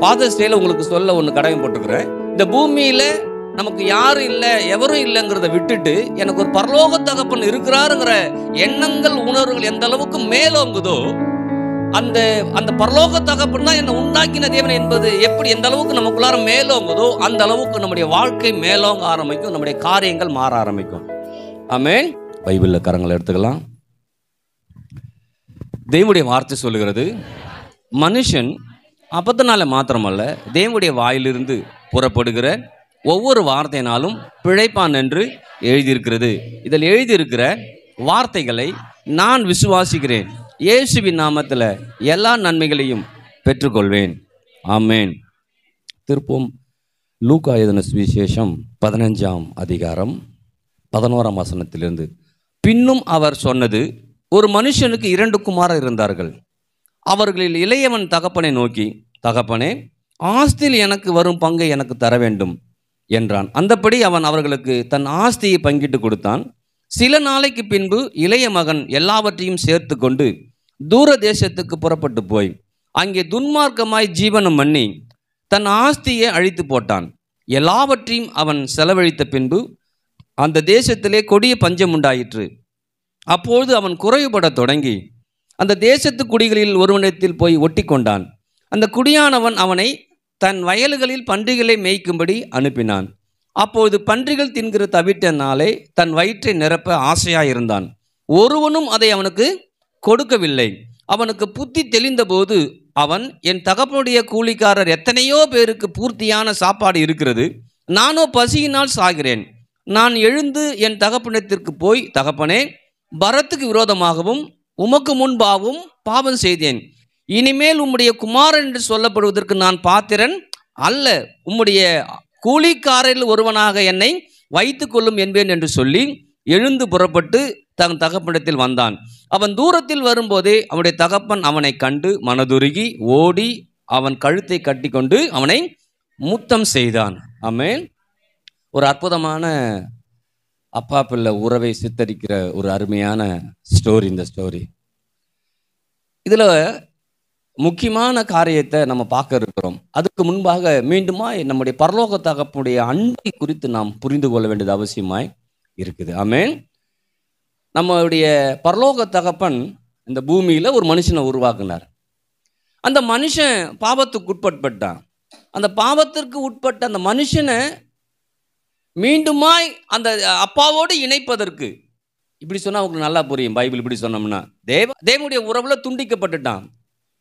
Fathers டேல உங்களுக்கு சொல்ல ஒன்று கடமை போட்டுக்கிறேன். இந்த பூமியில நமக்கு யாரும் இல்லை, எவரும் இல்லைங்கிறத விட்டுட்டு எனக்கு ஒரு பரலோக தகப்பன் இருக்கிறாருங்கிற எண்ணங்கள், உணர்வுகள் எந்த அளவுக்கு மேலோங்குதோ, அந்த அந்த பரலோக தகப்பன் தான் என்னை உண்டாக்கின தேவன் என்பது எப்படி எந்த அளவுக்கு நமக்குள்ளார மேலோங்குதோ அந்த அளவுக்கு நம்முடைய வாழ்க்கை மேலோங்க ஆரம்பிக்கும், நம்முடைய காரியங்கள் மாற ஆரம்பிக்கும். ஆமென். பைபிளில் கரங்களை எடுத்துக்கலாம். தேவனுடைய வார்த்தை சொல்லுகிறது, மனுஷன் அப்பத்தினால மாத்திரமல்ல தேவனுடைய வாயிலிருந்து புறப்படுகிற ஒவ்வொரு வார்த்தையினாலும் பிழைப்பான் என்று எழுதியிருக்கிறது. இதில் எழுதியிருக்கிற வார்த்தைகளை நான் விசுவாசிக்கிறேன். இயேசுவின் நாமத்தில் எல்லா நன்மைகளையும் பெற்றுக்கொள்வேன். ஆமேன். திருப்பம் லூக்கா எழுதின சுவிசேஷம் 15ஆம் அதிகாரம் 11ஆம் வசனத்திலிருந்து. பின்னும் அவர் சொன்னது, ஒரு மனுஷனுக்கு 2 குமாரர் இருந்தார்கள். அவர்களில் இளையவன் தகப்பனை நோக்கி, தகப்பனே, ஆஸ்தியில் எனக்கு வரும் பங்கை எனக்கு தர வேண்டும் என்றான். அந்தபடி அவன் அவர்களுக்கு தன் ஆஸ்தியை பங்கிட்டு கொடுத்தான். சில நாளைக்கு பின்பு இளைய மகன் எல்லாவற்றையும் சேர்த்து கொண்டு தூர தேசத்துக்கு புறப்பட்டு போய் அங்கே துன்மார்க்கமாய் ஜீவனம் பண்ணி தன் ஆஸ்தியை அழித்து போட்டான். எல்லாவற்றையும் அவன் செலவழித்த பின்பு அந்த தேசத்திலே கொடிய பஞ்சம் உண்டாயிற்று. அப்பொழுது அவன் குறைவுபட தொடங்கி அந்த தேசத்து குடிகளில் ஒருவனிடத்தில் போய் ஒட்டி கொண்டான். அந்த குடியானவன் அவனை தன் வயல்களில் பன்றிகளை மேய்க்கும்படி அனுப்பினான். அப்பொழுது பன்றிகள் தின்கிற தவிட்டனாலே தன் வயிற்றை நிரப்ப ஆசையாயிருந்தான். ஒருவனும் அதை அவனுக்கு கொடுக்கவில்லை. அவனுக்கு புத்தி தெளிந்தபோது அவன், என் தகப்பனுடைய கூலிக்காரர் எத்தனையோ பேருக்கு பூர்த்தியான சாப்பாடு இருக்கிறது, நானோ பசியினால் சாகிறேன். நான் எழுந்து என் தகப்பனிடத்திற்கு போய், தகப்பனே, பரத்துக்கு விரோதமாகவும் உமக்கு முன்பாகவும் பாவம் செய்தேன். இனிமேல் உம்முடைய குமாரன் என்று சொல்லப்படுவதற்கு நான் பாத்திரன் அல்ல. உம்முடைய கூலிக்காரில் ஒருவனாக என்னை வைத்துக் கொள்ளும் என்பேன் என்று சொல்லி எழுந்து புறப்பட்டு தன் தகப்பனிடத்தில் வந்தான். அவன் தூரத்தில் வரும்போதே அவனுடைய தகப்பன் அவனை கண்டு மனதுருகி ஓடி அவன் கழுத்தை கட்டி கொண்டு அவனை முத்தம் செய்தான். ஆமென். ஒரு அற்புதமான அப்பா பிள்ளை உறவை சித்தரிக்கிற ஒரு அருமையான ஸ்டோரி இந்த ஸ்டோரி. இதில் முக்கியமான காரியத்தை நம்ம பார்க்க இருக்கிறோம். அதுக்கு முன்பாக மீண்டுமாய் நம்முடைய பரலோக தகப்பனுடைய அன்பை குறித்து நாம் புரிந்து கொள்ள வேண்டியது அவசியமாய் இருக்குது. ஆமென். நம்மளுடைய பரலோக தகப்பன் இந்த பூமியில் ஒரு மனுஷனை உருவாக்குனார். அந்த மனுஷன் பாவத்துக்கு உட்பட்டான். அந்த பாவத்திற்கு உட்பட்ட அந்த மனுஷனை மீண்டுமாய் அந்த அப்பாவோடு இணைப்பதற்கு, இப்படி சொன்னால் உங்களுக்கு நல்லா புரியும். பைபிள் இப்படி சொன்னோம்னா, தேவனுடைய உறவுல துண்டிக்கப்பட்டுட்டான்,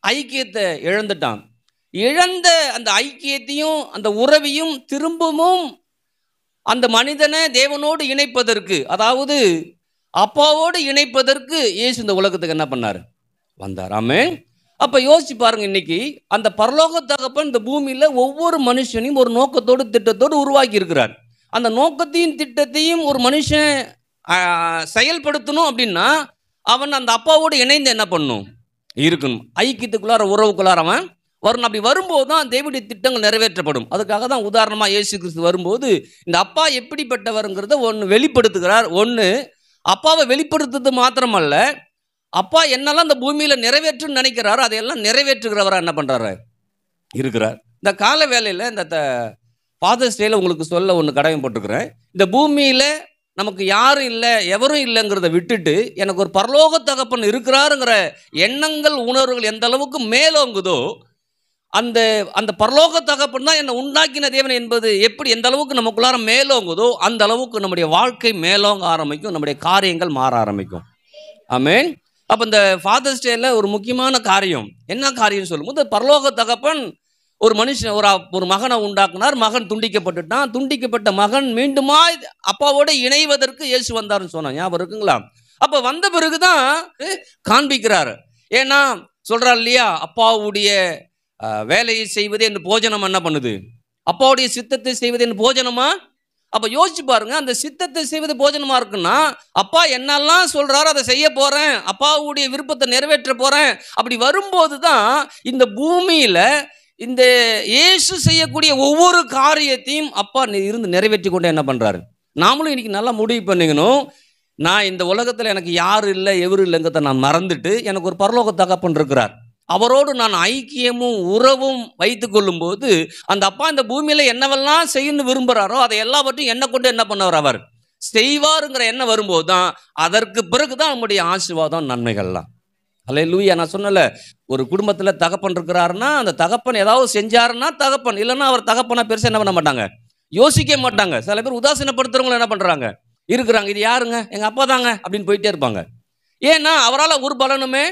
ஐக்கியத்தை இழந்துட்டான். இழந்த அந்த ஐக்கியத்தையும் அந்த உறவையும் திரும்பவும் அந்த மனிதனை தேவனோடு இணைப்பதற்கு, அதாவது அப்பாவோடு இணைப்பதற்கு இயேசு இந்த உலகத்துக்கு என்ன பண்ணார்? வந்தார். ஆமென். அப்போ யோசிச்சு பாருங்க, இன்னைக்கு அந்த பரலோக தகப்பன் இந்த பூமியில் ஒவ்வொரு மனுஷனையும் ஒரு நோக்கத்தோடு திட்டத்தோடு உருவாக்கி இருக்கிறார். அந்த நோக்கத்தையும் திட்டத்தையும் ஒரு மனுஷன் செயல்படுத்தணும் அப்படின்னா அவன் அந்த அப்பாவோடு இணைந்து என்ன பண்ணணும்? இருக்கணும். ஐக்கியத்துக்குள்ளார உறவுக்குள்ளார அவன் வரணும். அப்படி வரும்போது தான் தேவனுடைய திட்டங்கள் நிறைவேற்றப்படும். அதுக்காக தான் உதாரணமாக இயேசு கிறிஸ்து வரும்போது இந்த அப்பா எப்படிப்பட்டவருங்கிறத ஒன்று வெளிப்படுத்துகிறார். ஒன்று, அப்பாவை வெளிப்படுத்துறது மாத்திரமல்ல, அப்பா என்னெல்லாம் இந்த பூமியில் நிறைவேற்றுன்னு நினைக்கிறாரோ அதையெல்லாம் நிறைவேற்றுகிறவராக என்ன பண்ணுறாரு? இருக்கிறார். இந்த கால வேலையில் இந்த ஃபாதர்ஸ் டேல உங்களுக்கு சொல்ல ஒன்று கடமை போட்டுக்கிறேன். இந்த பூமியில் நமக்கு யாரும் இல்லை, எவரும் இல்லைங்கிறத விட்டுட்டு எனக்கு ஒரு பரலோக தகப்பன் இருக்கிறாருங்கிற எண்ணங்கள், உணர்வுகள் எந்த அளவுக்கு மேலோங்குதோ, அந்த அந்த பரலோக தகப்பன் தான் என்னை உண்டாக்கின தேவன் என்பது எப்படி எந்த அளவுக்கு நமக்குள்ளார மேலோங்குதோ அந்த அளவுக்கு நம்முடைய வாழ்க்கை மேலோங்க ஆரம்பிக்கும், நம்முடைய காரியங்கள் மாற ஆரம்பிக்கும். ஆமென். அப்போ இந்த ஃபாதர்ஸ் டேல ஒரு முக்கியமான காரியம் என்ன காரியம் சொல்லும்போது, பரலோக தகப்பன் ஒரு மனுஷன் ஒரு மகனை உண்டாக்குனார். மகன் துண்டிக்கப்பட்டுட்டான். துண்டிக்கப்பட்ட மகன் மீண்டுமா அப்பாவோட இணைவதற்கு இயேசு வந்தார்னு சொன்னான். ஞாபகம் இருக்குங்களா? அப்போ வந்த பிறகுதான் காண்பிக்கிறார். ஏன்னா சொல்றார் இல்லையா, அப்பாவுடைய வேலையை செய்வது என்று போஜனம் என்ன பண்ணுது? அப்பாவுடைய சித்தத்தை செய்வது என்று போஜனமா? அப்போ யோசிச்சு பாருங்க, அந்த சித்தத்தை செய்வது போஜனமா இருக்குன்னா அப்பா என்னெல்லாம் சொல்றாரோ அதை செய்ய போறேன், அப்பாவுடைய விருப்பத்தை நிறைவேற்ற போறேன். அப்படி வரும்போது தான் இந்த பூமியில இந்த இயேசு செய்யக்கூடிய ஒவ்வொரு காரியத்தையும் அப்பா இருந்து நிறைவேற்றி கொண்டு என்ன பண்றாரு? நாமளும் இன்னைக்கு நல்லா முடிவு பண்ணிக்கணும். நான் இந்த உலகத்தில் எனக்கு யார் இல்லை எவரு இல்லைங்கிறத நான் மறந்துட்டு எனக்கு ஒரு பரலோக தகப்பன் இருக்கிறார். அவரோடு நான் ஐக்கியமும் உறவும் வைத்து கொள்ளும் போது அந்த அப்பா இந்த பூமியில என்னவெல்லாம் செய்யணும்னு விரும்புகிறாரோ அதை எல்லாவற்றையும் என்ன கொண்டு என்ன பண்ணவர் அவர் செய்வாருங்கிற எண்ணம் வரும்போது தான் அதற்கு பிறகுதான் நம்முடைய ஆசீர்வாதம் நன்மைகள்லாம். அல்லேலூயா. நான் சொன்னல, ஒரு குடும்பத்தில் தகப்பன் இருக்கிறாருன்னா அந்த தகப்பன் ஏதாவது செஞ்சாருன்னா தகப்பன், இல்லைன்னா அவர் தகப்பனா பெருசாக என்ன பண்ண மாட்டாங்க, யோசிக்க மாட்டாங்க. சில பேர் உதாசீனப்படுத்துறவங்க என்ன பண்ணுறாங்க இருக்கிறாங்க, இது யாருங்க, எங்கள் அப்பா தாங்க அப்படின்னு போயிட்டே இருப்பாங்க. ஏன்னா அவரால் ஒரு பலனுமே.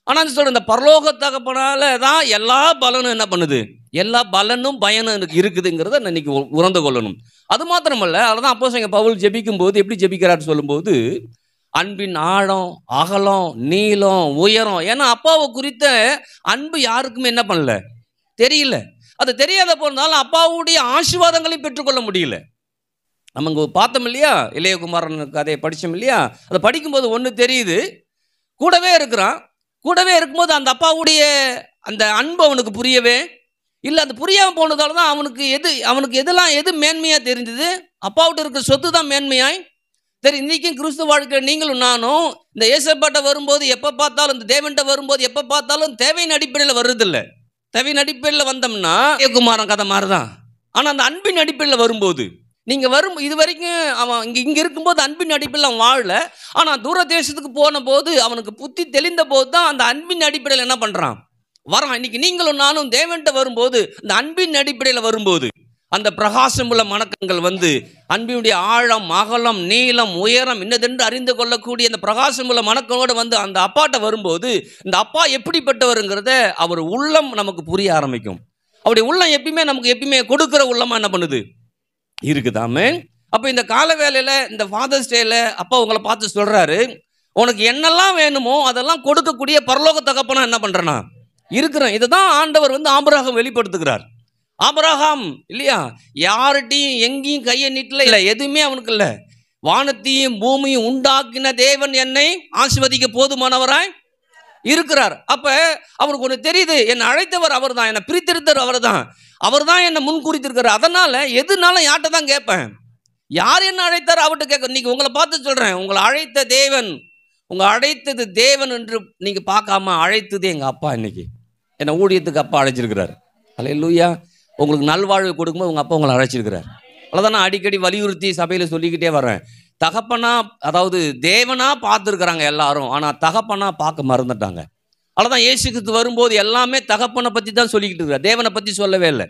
ஆனால் சொல்ற இந்த பரலோக தகப்பனால தான் எல்லா பலனும் என்ன பண்ணுது, எல்லா பலனும் பயனும் இருக்குதுங்கிறத இன்னைக்கு உணர்ந்து கொள்ளணும். அது மாத்திரமல்ல, அதுதான் அப்போஸ்தலன் பவுல் ஜெபிக்கும் போது எப்படி ஜெபிக்கிறார் சொல்லும்போது, அன்பின் ஆழம், அகலம், நீளம், உயரம். ஏன்னா அப்பாவை குறித்த அன்பு யாருக்குமே என்ன பண்ணல, தெரியல. அது தெரியாத போனாலும் அப்பாவுடைய ஆசீர்வாதங்களையும் பெற்றுக்கொள்ள முடியல. நம்ம இங்கே பார்த்தோம் இல்லையா, இளையகுமாரன் கதையை படித்தோம் இல்லையா, அதை படிக்கும்போது ஒன்று தெரியுது, கூடவே இருக்கிறான். கூடவே இருக்கும்போது அந்த அப்பாவுடைய அந்த அன்பு அவனுக்கு புரியவே இல்லை. அது புரியாமல் போனதால தான் அவனுக்கு எது மேன்மையாக தெரிஞ்சது, அப்பாவிட்ட இருக்கிற சொத்து தான் மேன்மையாய் சரி. இன்றைக்கும் கிறிஸ்துவ வாழ்க்கை நீங்களும் நானும் இந்த இயேசுப்பாட்ட வரும்போது எப்போ பார்த்தாலும், இந்த தேவன்கிட்ட வரும்போது எப்போ பார்த்தாலும் தேவையின் அடிப்படையில் வருதில்லை. தேவையின் அடிப்படையில் வந்தோம்னா குமாரன் கதை மாதிரி தான். ஆனால் அந்த அன்பின் அடிப்படையில் வரும்போது நீங்கள் இது வரைக்கும் அவன் இங்கே இருக்கும்போது அன்பின் அடிப்படையில் அவன் வாழல. ஆனால் தூர தேசத்துக்கு போன போது அவனுக்கு புத்தி தெளிந்த போது தான் அந்த அன்பின் அடிப்படையில் என்ன பண்ணுறான், வரான். இன்னைக்கு நீங்களும் நானும் தேவன்கிட்ட வரும்போது இந்த அன்பின் அடிப்படையில் வரும்போது அந்த பிரகாசம் உள்ள மணக்கங்கள் வந்து அன்பினுடைய ஆழம், அகலம், நீளம், உயரம் இன்னதென்று அறிந்து கொள்ளக்கூடிய அந்த பிரகாசம் உள்ள மணக்கங்களோடு வந்து அந்த அப்பாட்ட வரும்போது இந்த அப்பா எப்படிப்பட்டவருங்கிறத அவர் உள்ளம் நமக்கு புரிய ஆரம்பிக்கும். அவருடைய உள்ளம் எப்பயுமே கொடுக்குற உள்ளமா என்ன பண்ணுது இருக்குதாமே. அப்போ இந்த கால வேலையில் இந்த ஃபாதர்ஸ் டேல அப்பா உங்களை பார்த்து சொல்றாரு, உனக்கு என்னெல்லாம் வேணுமோ அதெல்லாம் கொடுக்கக்கூடிய பரலோக தகப்பனா என்ன பண்றேன்னா இருக்கிறேன். இதை தான் ஆண்டவர் வந்து ஆபிரகாம் வெளிப்படுத்துகிறார். ஆபிரகாம் இல்லையா, யார்கிட்டையும் எங்கேயும் கையை நீட்டல, இல்லை எதுவுமே அவனுக்கு இல்லை. வானத்தையும் பூமியும் உண்டாக்கின தேவன் என்னை ஆசீர்வதிக்க போதுமானவராய் இருக்கிறார். அப்ப அவனுக்கு ஒன்று தெரியுது, என்னை அழைத்தவர் அவர் தான், என்னை பிரித்தெடுத்தவர் அவர் தான் என்னை முன் குறித்திருக்கிறார். அதனால எதுனாலும் யார்கிட்ட தான் கேட்பேன், யார் என்ன அழைத்தார் அவர்கிட்ட கேட்க. இன்னைக்கு உங்களை பார்த்து சொல்றேன், உங்களை அழைத்த தேவன், அழைத்தது தேவன் என்று நீங்க பார்க்காம அழைத்தது எங்க அப்பா. இன்னைக்கு என்னை ஊழியத்துக்கு அப்பா அழைச்சிருக்கிறார். அல்லேலூயா. உங்களுக்கு நல்வாழ்வு கொடுக்கும்போது உங்கள் அப்பா உங்களை அழைச்சிருக்கிறார். அவ்வளோதான் நான் அடிக்கடி வலியுறுத்தி சபையில் சொல்லிக்கிட்டே வரேன். தகப்பனா, அதாவது தேவனா பார்த்துருக்குறாங்க எல்லாரும், ஆனால் தகப்பனா பார்க்க மறந்துட்டாங்க. அவ்வளோதான். இயேசு கிறிஸ்து வரும்போது எல்லாமே தகப்பனை பற்றி தான் சொல்லிக்கிட்டு இருக்கிறார், தேவனை பற்றி சொல்லவே இல்லை.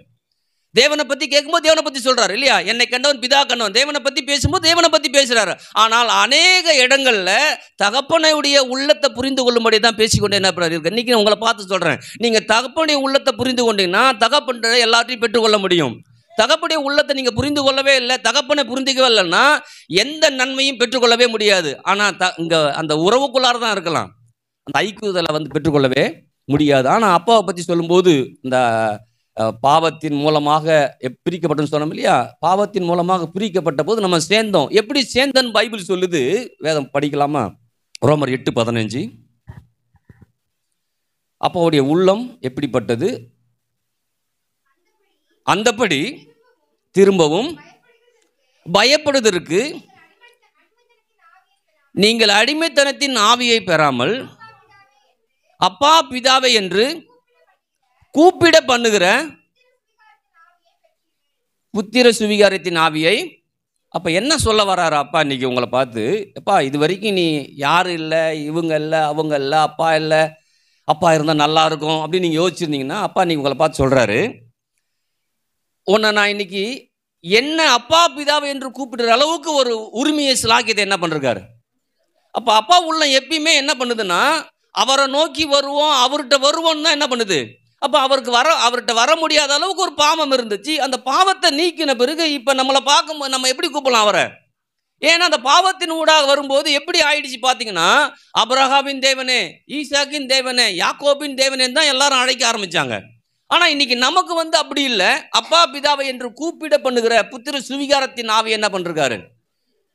தேவனை பற்றி கேட்கும்போது தேவனை பற்றி சொல்கிறார் இல்லையா, என்னை கண்டவன் பிதா கண்டவன். தேவனை பற்றி பேசும்போது தேவனை பற்றி பேசுகிறாரு. ஆனால் அநேக இடங்களில் தகப்பனுடைய உள்ளத்தை புரிந்து கொள்ளும்படி தான் பேசிக்கொண்டே என்ன இருக்கு. இன்றைக்கி உங்களை பார்த்து சொல்கிறேன், நீங்கள் தகப்பனுடைய உள்ளத்தை புரிந்து கொண்டீங்கன்னா தகப்பன் எல்லாத்தையும் பெற்றுக்கொள்ள முடியும். தகப்பனுடைய உள்ளத்தை நீங்கள் புரிந்து கொள்ளவே இல்லை, தகப்பனை புரிந்துக்கவே இல்லைன்னா எந்த நன்மையும் பெற்றுக்கொள்ளவே முடியாது. ஆனால் இங்கே அந்த உறவுக்குள்ளார தான் இருக்கலாம், அந்த ஐக்கியத்தில் வந்து பெற்றுக்கொள்ளவே முடியாது. ஆனால் அப்பாவை பற்றி சொல்லும்போது இந்த பாவத்தின் மூலமாக பிரிக்கப்பட்டோன்னு சொன்னோம் இல்லையா, பாவத்தின் மூலமாக பிரிக்கப்பட்ட போது நம்ம சேர்ந்தோம். எப்படி சேர்ந்தன் பைபிள் சொல்லுது, வேதம் படிக்கலாமா? ரோமர் 8:15. அப்பாவுடைய உள்ளம் எப்படிப்பட்டது, அந்தபடி திரும்பவும் பயப்படுவதற்கு நீங்கள் அடிமைத்தனத்தின் ஆவியை பெறாமல் அப்பா பிதாவை என்று கூப்பிட பண்ணுகிற புத்திர சுவிகாரத்தின் ஆவியை. அப்ப என்ன சொல்ல வர்றாரு அப்பா இன்னைக்கு உங்களை பார்த்து, அப்பா இது வரைக்கும் நீ யாரும் இல்லை, இவங்க இல்லை, அவங்க இல்லை, அப்பா இல்லை, அப்பா இருந்தால் நல்லா இருக்கும் அப்படின்னு நீங்கள் யோசிச்சிருந்தீங்கன்னா அப்பா இன்னைக்கு உங்களை பார்த்து சொல்கிறாரு, உன்னை நான் இன்னைக்கு என்ன அப்பா பிதாவை என்று கூப்பிடுற அளவுக்கு ஒரு உரிமையை சிலாக்கியத்தை என்ன பண்ணிருக்காரு. அப்போ அப்பா உள்ள எப்பயுமே என்ன பண்ணுதுன்னா அவரை நோக்கி வருவோம், அவர்கிட்ட வருவோன்னு தான் என்ன பண்ணுது. அப்போ அவர்கிட்ட வர முடியாத அளவுக்கு ஒரு பாவம் இருந்துச்சு. அந்த பாவத்தை நீக்கின பிறகு இப்போ நம்மளை பார்க்கும்போது நம்ம எப்படி கூப்பிடலாம் அவரை? ஏன்னா அந்த பாவத்தின் ஊடாக வரும்போது எப்படி ஆயிடுச்சு பார்த்தீங்கன்னா, ஆபிரகாமின் தேவனே, ஈசாக்கின் தேவனே, யாக்கோபின் தேவனே தான் எல்லாரும் அழைக்க ஆரம்பிச்சாங்க. ஆனால் இன்னைக்கு நமக்கு வந்து அப்படி இல்லை, அப்பா பிதாவை என்று கூப்பிட பண்ணுகிற புத்திர சுவிகாரத்தின் ஆவி என்ன பண்ணிருக்காரு.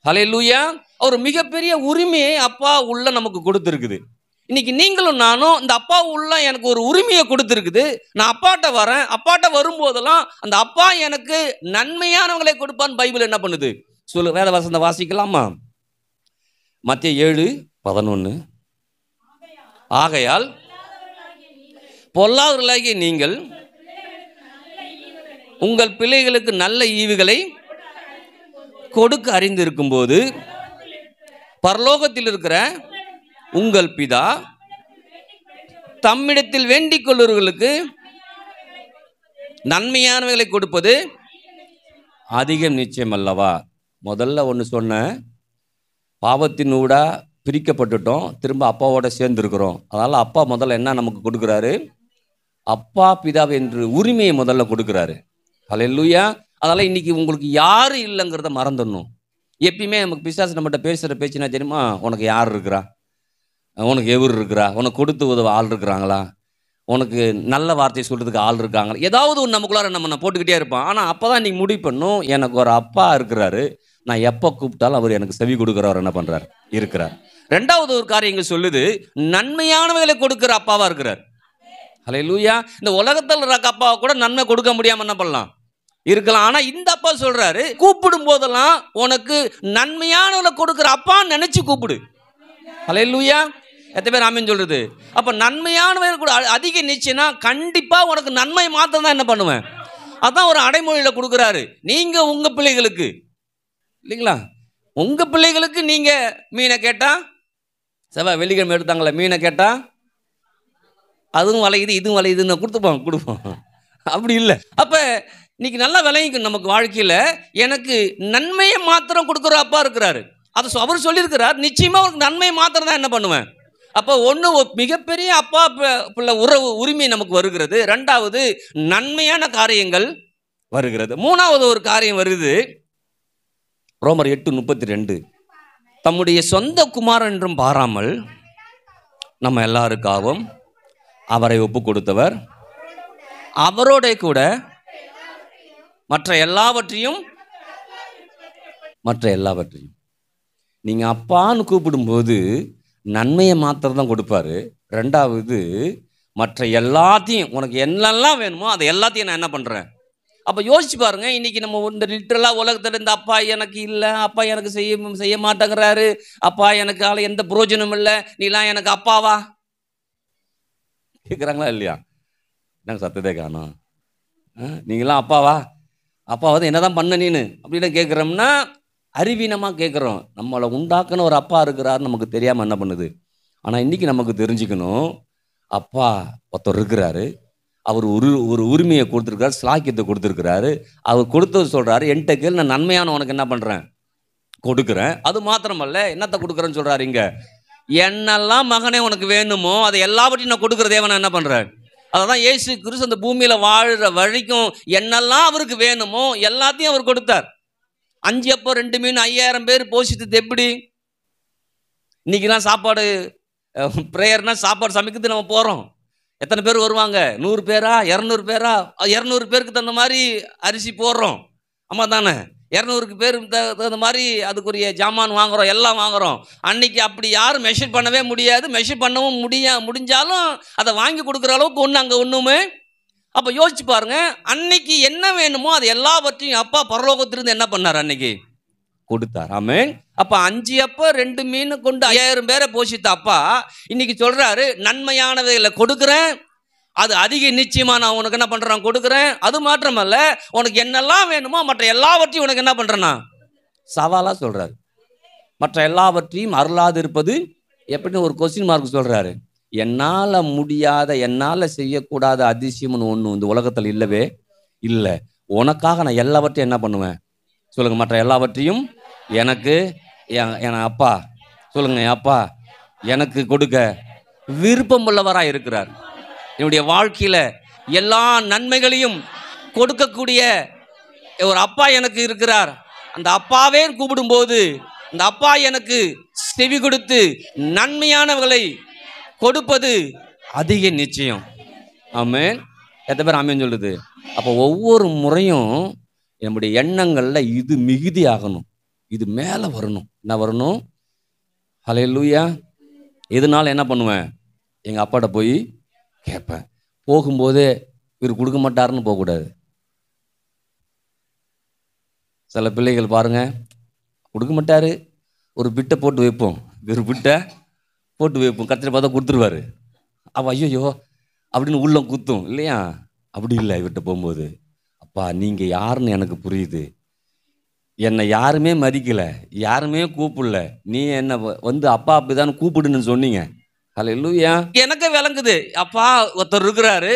ஹல்லேலூயா. ஒரு மிகப்பெரிய உரிமையை அப்பா உள்ள நமக்கு கொடுத்துருக்குது. இன்னைக்கு நீங்களும் நானும் இந்த அப்பா உள்ள எனக்கு ஒரு உரிமையை கொடுத்துருக்குது. நான் அப்பாட்ட வரேன், அப்பாட்ட வரும்போதெல்லாம் அந்த அப்பா எனக்கு நன்மையானவங்களை கொடுப்பான்னு பைபிள் என்ன பண்ணுது சொல்லு. வேத வசனத்தை வாசிக்கலாமா? மத்தேயு 7:11. ஆகையால் பொல்லாதவர்களாகிய நீங்கள் உங்கள் பிள்ளைகளுக்கு நல்ல ஈவுகளை கொடுக்க அறிந்திருக்கும் போது பரலோகத்தில் இருக்கிற உங்கள் பிதா தம்மிடத்தில் வேண்டிக் கொள்ளுவர்களுக்கு நன்மையானவைகளை கொடுப்பது அதிகம் நிச்சயம் அல்லவா. முதல்ல ஒன்று சொன்னேன், பாவத்தினூடா பிரிக்கப்பட்டுட்டோம், திரும்ப அப்பாவோட சேர்ந்துருக்கிறோம். அதனால் அப்பா முதல்ல என்ன நமக்கு கொடுக்குறாரு? அப்பா பிதா என்று உரிமையை முதல்ல கொடுக்குறாரு. ஹல்லேலூயா. அதனால் இன்னைக்கு உங்களுக்கு யாரும் இல்லைங்கிறத மறந்துடணும். எப்பயுமே நமக்கு பிசாசு நம்மகிட்ட பேசுகிற பேச்சுனா தெரியுமா, உனக்கு யார் இருக்கிறா, உனக்கு எவர் இருக்கிறா, உனக்கு கொடுத்து உதவ ஆள் இருக்கிறாங்களா, உனக்கு நல்ல வார்த்தையை சொல்கிறதுக்கு ஆள் இருக்காங்களா, ஏதாவது ஒன்று நமக்குள்ளார நம்ம போட்டுக்கிட்டே இருப்பான். ஆனால் அப்போ தான் நீங்கள் முடிவு பண்ணும், எனக்கு ஒரு அப்பா இருக்கிறாரு, நான் எப்போ கூப்பிட்டாலும் அவர் எனக்கு செவி கொடுக்குறவர் என்ன பண்ணுறார், இருக்கிறார். ரெண்டாவது ஒரு காரியம் இங்கே சொல்லுது, நன்மையானவைகளை கொடுக்குற அப்பாவாக இருக்கிறார். ஹல்லேலூயா. இந்த உலகத்தில் இருக்க அப்பாவை கூட நன்மை கொடுக்க முடியாமல் என்ன பண்ணலாம், இருக்கலாம். ஆனால் இந்த அப்பா சொல்கிறாரு, கூப்பிடும் போதெல்லாம் உனக்கு நன்மையானவளை கொடுக்குற அப்பான்னு நினச்சி கூப்பிடு. ஹல்லேலூயா. எத்தனை பேர் ஆமீன் சொல்கிறது? அப்போ நன்மையானவர்கள் கூட அதிக நிச்சயம்னா கண்டிப்பாக உனக்கு நன்மை மாத்திரம் தான் என்ன பண்ணுவேன். அதான் ஒரு அடைமொழியில் கொடுக்குறாரு. நீங்கள் உங்கள் பிள்ளைகளுக்கு இல்லைங்களா, உங்கள் பிள்ளைகளுக்கு நீங்கள் மீனை கேட்டால், செவ்வாய் வெள்ளிக்கிழமை எடுத்தாங்களே மீனை கேட்டால் அதுவும் வளையுது இதுவும் வளையுதுன்னு கொடுப்போம். அப்படி இல்லை. அப்போ இன்னைக்கு நல்லா விளங்கிக்கணும், நமக்கு வாழ்க்கையில் எனக்கு நன்மையை மாத்திரம் கொடுக்குற அப்பா இருக்கிறாரு. அது அவர் சொல்லியிருக்கிறார், நிச்சயமாக அவருக்கு நன்மையை மாத்திரம் தான் என்ன பண்ணுவேன். அப்போ ஒன்று மிகப்பெரிய அப்பா பிள்ளை உறவு உரிமை நமக்கு வருகிறது. ரெண்டாவது நன்மையான காரியங்கள் வருகிறது. மூணாவது ஒரு காரியம் வருது, ரோமர் 8:32. தம்முடைய சொந்த குமாரன் என்றும் பாராமல் நம்ம எல்லாருக்காகவும் அவரை ஒப்பு கொடுத்தவர், அவரோட கூட மற்ற எல்லாவற்றையும் நீங்கள் அப்பான்னு கூப்பிடும்போது நன்மையை மாத்திரம் தான் கொடுப்பாரு. ரெண்டாவது மற்ற எல்லாத்தையும், உனக்கு என்னெல்லாம் வேணுமோ அதை எல்லாத்தையும் நான் என்ன பண்ணுறேன். அப்போ யோசிச்சு பாருங்க, இன்னைக்கு நம்ம இந்த லிட்டரலாக உலகத்தில் இந்த அப்பா எனக்கு இல்லை, அப்பா எனக்கு செய்ய மாட்டேங்கிறாரு, அப்பா எனக்கு எந்த பிரயோஜனமும் இல்லை, நீலாம் எனக்கு அப்பாவா கேட்குறாங்களா இல்லையா? என்னங்க சத்தத்தை காணோம், நீங்களாம் அப்பாவா, அப்பாவது என்ன தான் பண்ண நீனு அப்படின்னு கேட்குறோம்னா அறிவீனமாக கேட்குறோம். நம்மளை உண்டாக்குன ஒரு அப்பா இருக்கிறாருன்னு நமக்கு தெரியாமல் என்ன பண்ணுது. ஆனால் இன்றைக்கி நமக்கு தெரிஞ்சுக்கணும், அப்பா ஒருத்தர் இருக்கிறாரு, அவர் ஒரு உரிமையை கொடுத்துருக்காரு, ஸ்லாக்கியத்தை கொடுத்துருக்கிறாரு. அவர் கொடுத்தது சொல்கிறாரு, என்கிட்ட கேள், நான் நன்மையான உனக்கு என்ன பண்ணுறேன், கொடுக்குறேன். அது மாத்திரமல்ல, என்னத்தை கொடுக்குறேன்னு சொல்கிறாரு இங்கே, என்னெல்லாம் மகனே உனக்கு வேணுமோ அதை எல்லாவற்றையும் நான் கொடுக்குற தேவனை என்ன பண்ணுறேன். அதை தான் இயேசு கிறிஸ்து அந்த பூமியில் வாழ்கிற வரைக்கும் என்னெல்லாம் அவருக்கு வேணுமோ எல்லாத்தையும் அவர் கொடுத்தார். 5 அப்போ 2 மீன் 5000 பேர் போஷித்தது எப்படி? இன்னைக்குலாம் சாப்பாடு ப்ரேயர்னா சாப்பாடு சமைக்கிறது நம்ம போகிறோம், எத்தனை பேர் வருவாங்க, 100 பேரா 200 பேரா, 200 பேருக்கு தகுந்த மாதிரி அரிசி போடுறோம். ஆமாம் தானே, 200 பேருக்கு தகுந்த மாதிரி அதுக்குரிய ஜாமான் வாங்குகிறோம், எல்லாம் வாங்குகிறோம். அன்னைக்கு அப்படி யாரும் மெஷர் பண்ணவே முடியாது, மெஷர் பண்ணவும் முடிஞ்சாலும் அதை வாங்கி கொடுக்குற அளவுக்கு ஒன்று அங்கே ஒன்றுமே. அப்போ யோசிச்சு பாருங்க, அன்னைக்கு என்ன வேணுமோ அது எல்லாவற்றையும் அப்பா பரலோகத்திலிருந்து என்ன பண்ணார், அன்னைக்கு கொடுத்தார். ஆமென். அப்போ 5 அப்போ 2 மீன் கொண்டு 5000 பேரை போஷித்த அப்பா இன்னைக்கு சொல்றாரு, நன்மையானவைகளை கொடுக்குறேன், அது அதிக நிச்சயமா நான் உனக்கு என்ன பண்றேன், கொடுக்குறேன். அது மாத்திரமல்ல, உனக்கு என்னெல்லாம் வேணுமோ மற்ற எல்லாவற்றையும் உனக்கு என்ன பண்றேன்னா சவாலா சொல்றாரு. மற்ற எல்லாவற்றையும் அருளாது இருப்பது எப்படின்னு ஒரு கொஸ்டின் மார்க் சொல்றாரு. என்னால் முடியாத, என்னால் செய்யக்கூடாத அதிசயம்னு ஒன்று இந்த உலகத்தில் இல்லவே இல்லை. உனக்காக நான் எல்லாவற்றையும் என்ன பண்ணுவேன் சொல்லுங்க, மற்ற எல்லாவற்றையும் எனக்கு என் அப்பா சொல்லுங்க, என் அப்பா எனக்கு கொடுக்க விருப்பம் உள்ளவராக இருக்கிறார். என்னுடைய வாழ்க்கையில் எல்லா நன்மைகளையும் கொடுக்கக்கூடிய ஒரு அப்பா எனக்கு இருக்கிறார். அந்த அப்பாவே கூப்பிடும்போது அந்த அப்பா எனக்கு செவி கொடுத்து நன்மையானவர்களை கொடுப்பது அதிக நிச்சயம். ஆமென். எத்தனை பேர் ஆமென் சொல்லுது? அப்போ ஒவ்வொரு முறையும் நம்முடைய எண்ணங்களில் இது மிகுதி ஆகணும், இது மேலே வரணும். என்ன வரணும்? ஹல்லேலூயா. இதனால என்ன பண்ணுவேன், எங்கள் அப்பாட்ட போய் கேட்பேன். போகும்போதே இவர் கொடுக்க மாட்டாருன்னு போகக்கூடாது. சில பிள்ளைகள் பாருங்க, கொடுக்க மாட்டாரு, ஒரு பிட்டை போட்டு வைப்போம், வெறும் விட்ட போட்டு வைப்போம், கத்திரி பார்த்தா கொடுத்துருவாரு. அவள் ஐயோ அப்படின்னு உள்ளம் குத்தும் இல்லையா? அப்படி இல்லை. இவர்கிட்ட போகும்போது, அப்பா நீங்கள் யாருன்னு எனக்கு புரியுது, என்னை யாருமே மதிக்கலை, யாருமே கூப்பிடல, நீ என்னை வந்து அப்பா அப்படிதான் கூப்பிடுன்னு சொன்னீங்க. ஹல்லேலூயா. எனக்கு விளங்குது, அப்பா ஒருத்தர் இருக்கிறாரு,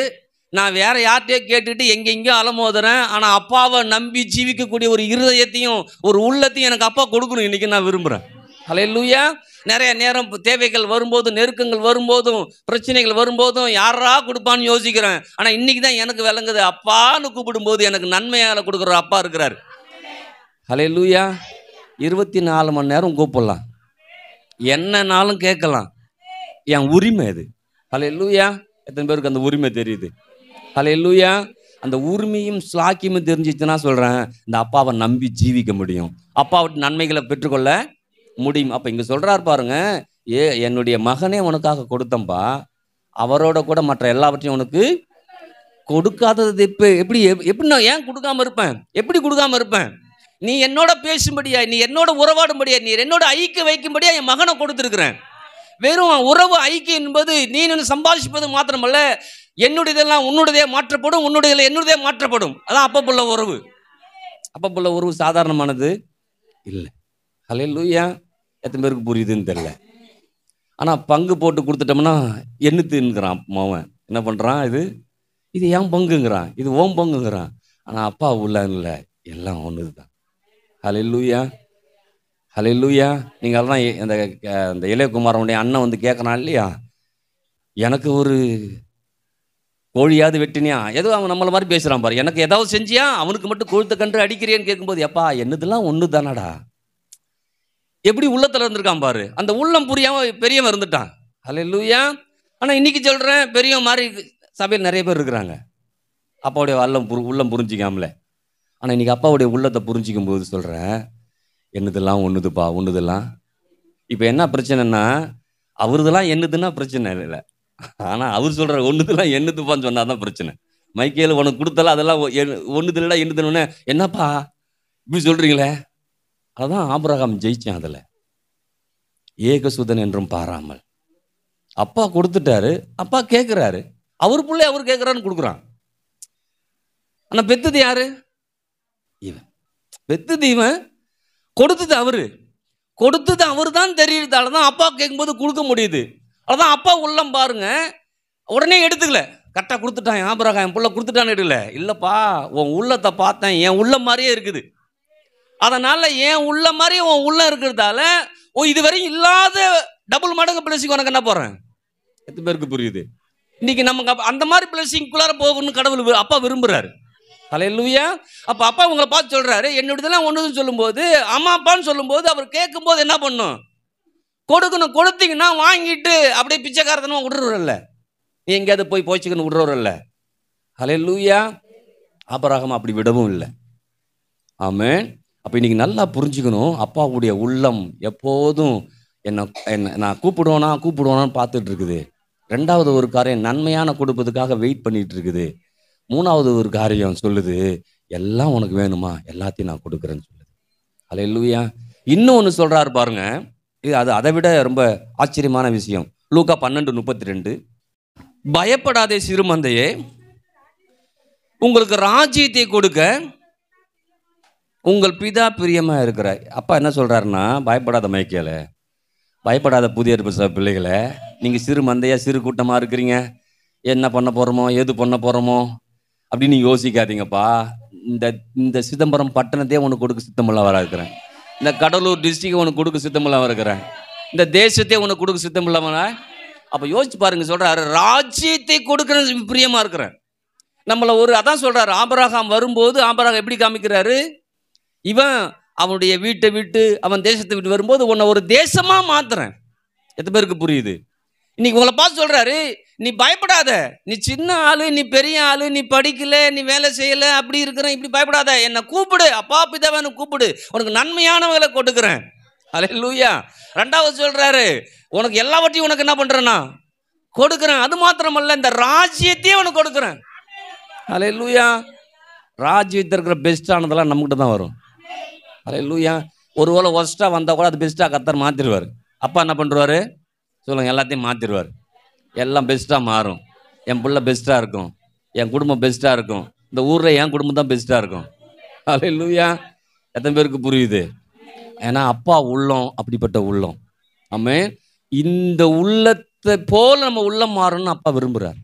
நான் வேற யார்கிட்டயோ கேட்டுட்டு எங்கெங்கேயோ அலமோதுறேன், ஆனால் அப்பாவை நம்பி ஜீவிக்கக்கூடிய ஒரு இருதயத்தையும் ஒரு உள்ளத்தையும் எனக்கு அப்பா கொடுக்கணும் இன்னைக்கு நான் விரும்புகிறேன். ஹல்லேலூயா. நிறைய நேரம் தேவைகள் வரும்போதும், நெருக்கங்கள் வரும்போதும், பிரச்சனைகள் வரும்போதும் யாரா கொடுப்பான்னு யோசிக்கிறேன். ஆனால் இன்னைக்கு தான் எனக்கு விளங்குது, அப்பான்னு கூப்பிடும்போது எனக்கு நன்மையால் கொடுக்குற அப்பா இருக்கிறார். ஹல்லேலூயா. 24 மணி நேரம் கூப்பிடலாம், என்னன்னாலும் கேட்கலாம், என் உரிமை அது. ஹல்லேலூயா. எத்தனை பேருக்கு அந்த உரிமை தெரியுது? ஹல்லேலூயா. அந்த உரிமையும் ஸ்லாக்கியமும் தெரிஞ்சிச்சுன்னா சொல்கிறேன், இந்த அப்பாவை நம்பி ஜீவிக்க முடியும், அப்பாவிட்டு நன்மைகளை பெற்றுக்கொள்ள முடியும். அப்போ இங்கே சொல்கிறார் பாருங்க, என்னுடைய மகனே உனக்காக கொடுத்தம்பா, அவரோட கூட மற்ற எல்லாவற்றையும் உனக்கு கொடுக்காதது எப்படி நான் ஏன் கொடுக்காம இருப்பேன்? எப்படி கொடுக்காம இருப்பேன்? நீ என்னோட பேசும்படியா, நீ என்னோட உறவாடும்படியா, நீ என்னோட ஐக்கியம் வைக்கும்படியா என் மகனை கொடுத்துருக்கிறேன். வெறும் உறவு ஐக்கியம் என்பது நீ சம்பாதிப்பது மாத்திரமல்ல, என்னுடையதெல்லாம் உன்னுடையதே மாற்றப்படும், உன்னுடைய என்னுடையதே மாற்றப்படும். அதான் அப்பப்புள்ள உறவு. அப்பப்புள்ள உறவு சாதாரணமானது இல்லை. ஹல்லேலூயா. எத்தனை பேருக்கு புரியுதுன்னு தெரியல. ஆனால் பங்கு போட்டு கொடுத்துட்டோம்னா என்னத்துங்கிறான் மாவன். என்ன பண்ணுறான்? இது ஏன் பங்குங்கிறான், இது ஓம் பங்குங்கிறான். ஆனால் அப்பா உள்ள இல்லை, எல்லாம் ஒன்று தான். ஹல்லேலூயா. ஹல்லேலூயா. நீங்கள் அதெல்லாம் இந்த இளையகுமாரனுடைய அண்ணன் வந்து கேட்குறான் இல்லையா, எனக்கு ஒரு கோழியாவது வெட்டினியா, ஏதோ அவன் நம்மளை மாதிரி பேசுகிறான் பாரு, எனக்கு ஏதாவது செஞ்சியா, அவனுக்கு மட்டும் கொழுத்த கன்று அடிக்கிறேன்னு கேட்கும்போது, எப்பா என்னதெல்லாம் ஒன்று தானடா, எப்படி உள்ளத்தில் இருந்திருக்கான் பாரு. அந்த உள்ளம் புரியாமல் பெரியவன் இருந்துட்டான். ஹல்லேலூயா. ஆனால் இன்னைக்கு சொல்கிறேன், பெரியவன் மாதிரி சபையில் நிறைய பேர் இருக்கிறாங்க, அப்பாவுடைய உள்ளம் புரிஞ்சிக்காமல. ஆனால் இன்னைக்கு அப்பாவுடைய உள்ளத்தை புரிஞ்சிக்கும் போது சொல்கிறேன், என்னதெல்லாம் ஒன்றுதுப்பா, ஒன்றுதெல்லாம். இப்போ என்ன பிரச்சனைன்னா, அவருதெல்லாம் என்னதுன்னா பிரச்சனை இல்லை, ஆனால் அவர் சொல்கிற ஒன்றுதெல்லாம் என்னதுப்பான்னு சொன்னால் தான் பிரச்சனை. மைக்கேல் உனக்கு கொடுத்தாலும் அதெல்லாம் ஒன்றுது இல்லைடா, என்னதுன்னு என்னப்பா இப்படி சொல்கிறீங்களே. அதான் ஆபிரகாம் ஜெயிச்சான் அதில், ஏகசுதன் என்றும் பாராமல். அப்பா கொடுத்துட்டாரு, அப்பா கேட்குறாரு, அவர் பிள்ளை அவர் கேட்குறான்னு கொடுக்குறான். ஆனால் பெத்தது யாரு? இவன். பெத்தது இவன், கொடுத்தது அவரு. கொடுத்தது அவர் தான் தெரியுறதால தான் அப்பா கேட்கும்போது கொடுக்க முடியுது. அதான் அப்பா உள்ளம் பாருங்க, உடனே எடுத்துக்கல, கரெக்டாக கொடுத்துட்டான் ஆபிரகாம், என் பிள்ளை கொடுத்துட்டான்னு எடுக்கல. இல்லைப்பா, உன் உள்ளத்தை பார்த்தேன், என் உள்ள மாதிரியே இருக்குது, அதனால என் உள்ள மாதிரியே உன் உள்ள இருக்கிறதால இதுவரையும் இல்லாத டபுள் மடங்கு பிளஸிங் உனக்கு என்ன போறேன். எத்தனை பேருக்கு புரியுது? இன்னைக்கு நமக்கு அந்த மாதிரி பிளஸிங்குள்ளார போகணும்னு கடவுள் அப்பா விரும்புறாரு. ஹல்லேலூயா. அப்போ அப்பா உங்களை பார்த்து சொல்றாரு, என்னோடதெல்லாம் ஒன்றுன்னு சொல்லும்போது, அம்மா அப்பான்னு சொல்லும்போது அவர் கேட்கும்போது என்ன பண்ணும்? கொடுக்கணும். கொடுத்தீங்கன்னா வாங்கிட்டு அப்படியே பிச்சைக்காரத்தனமா விடுறவரல்ல, நீ எங்கேயாவது போய் போய்ச்சிக்கணும் விடுறவரல்ல. ஹல்லேலூயா. ஆபிரகாம் அப்படி விடவும் இல்லை. ஆமென். அப்போ இன்னைக்கு நல்லா புரிஞ்சுக்கணும், அப்பாவுடைய உள்ளம் எப்போதும் என்ன நான் கூப்பிடுவானான்னு பார்த்துட்டு இருக்குது. ரெண்டாவது ஒரு காரியம் நன்மையான கொடுப்பதுக்காக வெயிட் பண்ணிட்டு இருக்குது. மூணாவது ஒரு காரியம் சொல்லுது, எல்லாம் உனக்கு வேணுமா, எல்லாத்தையும் நான் கொடுக்குறேன்னு சொல்லுது. ஹல்லேலூயா. இன்னும் ஒன்று சொல்றாரு பாருங்க, இது அதை விட ரொம்ப ஆச்சரியமான விஷயம். லூக்கா 12:32, பயப்படாதே சிறுமந்தையே, உங்களுக்கு ராஜ்யத்தை கொடுக்க உங்கள் பிதா பிரியமா இருக்கிறார். அப்பா என்ன சொல்றாருன்னா, பயப்படாத மைக்கேல, பயப்படாத புதிய பிள்ளைகளை, நீங்கள் சிறு மந்தையா சிறு கூட்டமாக இருக்கிறீங்க, என்ன பண்ண போகிறோமோ ஏது பண்ண போகிறோமோ அப்படின்னு நீங்கள் யோசிக்காதீங்கப்பா. இந்த சிதம்பரம் பட்டணத்தையே உனக்கு கொடுக்க சித்தமில்லாம இருக்கிறேன், இந்த கடலூர் டிஸ்ட்ரிக்டை உனக்கு கொடுக்க சித்தமில்லாம இருக்கிறேன், இந்த தேசத்தையே உனக்கு கொடுக்க சித்தமில்லாம. அப்போ யோசிச்சு பாருங்க, சொல்கிறாரு ராஜ்யத்தை கொடுக்குற பிரியமாக இருக்கிறேன். நம்மளை அதான் சொல்கிறாரு, ஆபிரகாம் வரும்போது ஆபிரகாம் எப்படி காமிக்கிறாரு, இவன் அவனுடைய வீட்டை விட்டு அவன் தேசத்தை விட்டு வரும்போது உன்னை ஒரு தேசமாக மாத்துறேன். எத்தனை பேருக்கு புரியுது? இன்னைக்கு உங்களை பார்த்து சொல்கிறாரு, நீ பயப்படாத, நீ சின்ன ஆளு, நீ பெரிய ஆளு, நீ படிக்கல, நீ வேலை செய்யலை, அப்படி இருக்கிறேன், இப்படி பயப்படாத, என்னை கூப்பிடு, அப்பா பிதாவை கூப்பிடு, உனக்கு நன்மையானவங்களை கொடுக்குறேன். ஹல்லேலூயா. ரெண்டாவது சொல்கிறாரு, உனக்கு எல்லாவற்றையும் உனக்கு என்ன பண்ணுறேன்னா கொடுக்குறேன், அது மாத்திரமல்ல இந்த ராஜ்யத்தையே உனக்கு கொடுக்குறேன். ஹல்லேலூயா. ராஜ்யத்தில் இருக்கிற பெஸ்ட்டானதெல்லாம் நம்மகிட்ட தான் வரும். ஹல்லேலூயா. ஒருவேளை ஒஸ்ட்டாக வந்தால் கூட அது பெஸ்ட்டாக கர்த்தர் மாற்றிடுவார். அப்பா என்ன பண்ணுவாரு சொல்லுங்க? எல்லாத்தையும் மாற்றிடுவார். எல்லாம் பெஸ்ட்டாக மாறும். என் பிள்ளை பெஸ்ட்டாக இருக்கும், என் குடும்பம் பெஸ்ட்டாக இருக்கும், இந்த ஊரில் என் குடும்பம் தான் பெஸ்ட்டாக இருக்கும். அல்லேலூயா. எத்தனை பேருக்கு புரியுது? ஏன்னா அப்பா உள்ளம் அப்படிப்பட்ட உள்ளம். ஆமென். இந்த உள்ளத்தை போல நம்ம உள்ளம் மாறணும்னு அப்பா விரும்புகிறார்.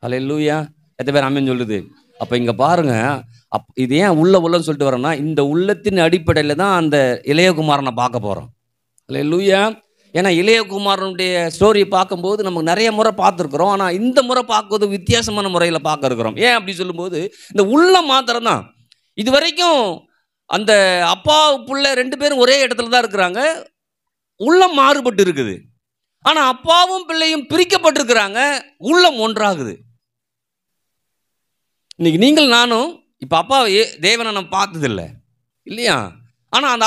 அல்லேலூயா. எத்தனை பேர் ஆமென் சொல்லுது? அப்போ இங்கே பாருங்க, இது ஏன் உள்ளம்னு சொல்லிட்டு வரோம்னா, இந்த உள்ளத்தின் அடிப்படையில் தான் அந்த இளையகுமாரனை பார்க்க போகிறோம். அல்லேலூயா. ஏன்னா இளையகுமாரனுடைய ஸ்டோரி பார்க்கும்போது நமக்கு நிறைய முறை பார்த்துருக்குறோம். ஆனால் இந்த முறை பார்க்கும்போது வித்தியாசமான முறையில் பார்க்க இருக்கிறோம். ஏன் அப்படி சொல்லும்போது, இந்த உள்ளம் மாத்திரம் தான். இது வரைக்கும் அந்த அப்பா புள்ள 2 பேரும் ஒரே இடத்துல தான் இருக்கிறாங்க. உள்ளம் மாறுபட்டு இருக்குது. ஆனால் அப்பாவும் பிள்ளையும் பிரிக்கப்பட்டிருக்கிறாங்க. உள்ளம் ஒன்றாகுது. இன்னைக்கு நீங்கள் நானும் இப்போ அப்பா தேவனை நம்ம பார்த்ததில்லை இல்லையா? ஆனால் அந்த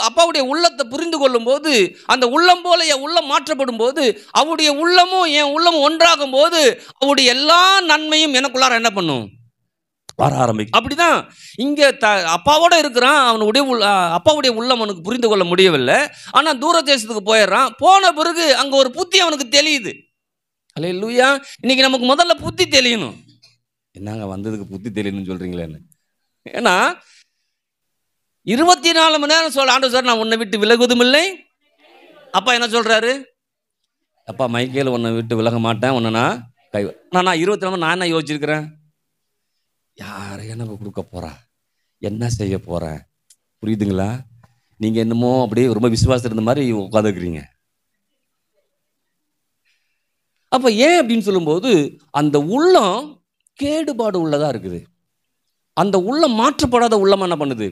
அப்பாவுடைய உள்ளத்தை புரிந்து கொள்ளும் போது, அந்த உள்ளம் போல என் உள்ளம் மாற்றப்படும் போது, அவருடைய உள்ளமும் என் உள்ளமும் ஒன்றாகும் போது, அவருடைய எல்லா நன்மையும் எனக்குள்ளார என்ன பண்ணும்? வர ஆரம்பிக்கும். அப்படிதான் இங்கே அப்பாவோட இருக்கிறான். அவனுடைய அப்பாவுடைய உள்ளம் அவனுக்கு புரிந்து கொள்ள முடியவில்லை. ஆனால் தூர தேசத்துக்கு போயிடுறான். போன பிறகு அங்கே ஒரு புத்தி அவனுக்கு தெரியுது. அல்லேலூயா. இன்னைக்கு நமக்கு முதல்ல புத்தி தெரியணும். என்னங்க வந்ததுக்கு புத்தி தெரியணும்னு சொல்றீங்களேன்னு? ஏன்னா 24 மணி நேரம் சொல்ல ஆண்டவர் சார், நான் உன்னை விட்டு விலகுவதும் இல்லை. அப்பா என்ன சொல்றாரு? அப்பா மைக்கேல் உன்னை விட்டு விலக மாட்டேன், உன்னை நான் நான் 24 மணி நான் என்ன யோசிச்சிருக்கிறேன்? யார் எனக்கு கொடுக்க போறா, என்ன செய்ய போறேன்? புரியுதுங்களா? நீங்க என்னமோ அப்படியே ரொம்ப விசுவாசம் இருந்த மாதிரி உட்காந்துக்கிறீங்க. அப்ப ஏன் அப்படின்னு சொல்லும்போது, அந்த உள்ளம் கேடுபாடு உள்ளதா இருக்குது. அந்த உள்ளம் மாற்றப்படாத உள்ளம் என்ன பண்ணுது?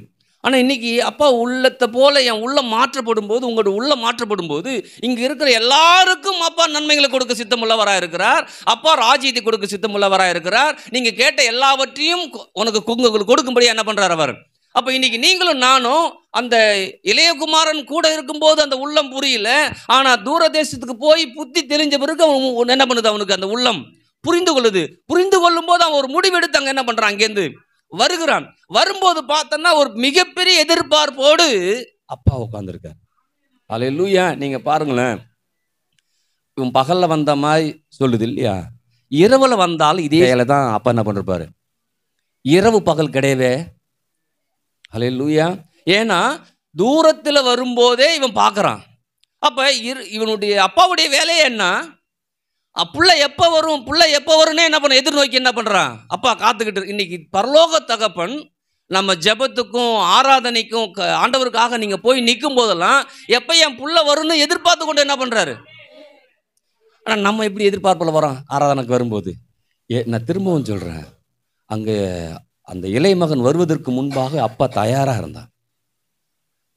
ஆனால் இன்னைக்கு அப்பா உள்ளத்தை போல என் உள்ளம் மாற்றப்படும் போது, உங்களோட உள்ளம் மாற்றப்படும் போது, இங்கே இருக்கிற எல்லாருக்கும் அப்பா நன்மைகளை கொடுக்க சித்தமுள்ளவராக இருக்கிறார். அப்பா ராஜ்யத்தை கொடுக்க சித்தமுள்ளவராக இருக்கிறார். நீங்கள் கேட்ட எல்லாவற்றையும் உனக்கு கொடுக்கும்படி என்ன பண்ணுறார் அவர்? அப்போ இன்னைக்கு நீங்களும் நானும் அந்த இளையகுமாரன் கூட இருக்கும்போது அந்த உள்ளம் புரியல. ஆனால் தூர தேசத்துக்கு போய் புத்தி தெளிஞ்ச பிறகு அவன் என்ன பண்ணுது? அவனுக்கு அந்த உள்ளம் புரிந்து கொள்ளுது. புரிந்து கொள்ளும் போது அவன் ஒரு முடிவெடுத்து அங்கே என்ன பண்ணுறான்? அங்கேருந்து வருகிறான். வரும்போது பார்த்தோன்னா ஒரு மிகப்பெரிய எதிர்பார்ப்போடு அப்பா உட்காந்துருக்கார். அல்லேலூயா. நீங்க பாருங்களேன், இவன் பகல்ல வந்த மாதிரி சொல்லுது இல்லையா? இரவுல வந்தாலும் இதே தான் அப்பா என்ன பண்ணிருப்பாரு? இரவு பகல் கிடையவே. அல்லேலூயா. ஏன்னா தூரத்தில் வரும்போதே இவன் பார்க்கறான். அப்ப இவனுடைய அப்பாவுடைய வேலையே என்ன? புள்ள எப்போ வரும், புள்ள எப்போ வரும்னே என்ன பண்ண எதிர்நோக்கி என்ன பண்ணுறான்? அப்பா காத்துக்கிட்டு. இன்னைக்கு பரலோக தகப்பன் நம்ம ஜெபத்துக்கும் ஆராதனைக்கும் ஆண்டவருக்காக நீங்கள் போய் நிற்கும் போதெல்லாம் எப்போ என் புள்ள வரும்னு எதிர்பார்த்து கொண்டு என்ன பண்ணுறாரு? ஆனால் நம்ம எப்படி எதிர்பார்ப்பில் வரோம் ஆராதனைக்கு வரும்போது? நான் திரும்பவும் சொல்கிறேன், அங்கே அந்த இளைய மகன் வருவதற்கு முன்பாக அப்பா தயாராக இருந்தான்.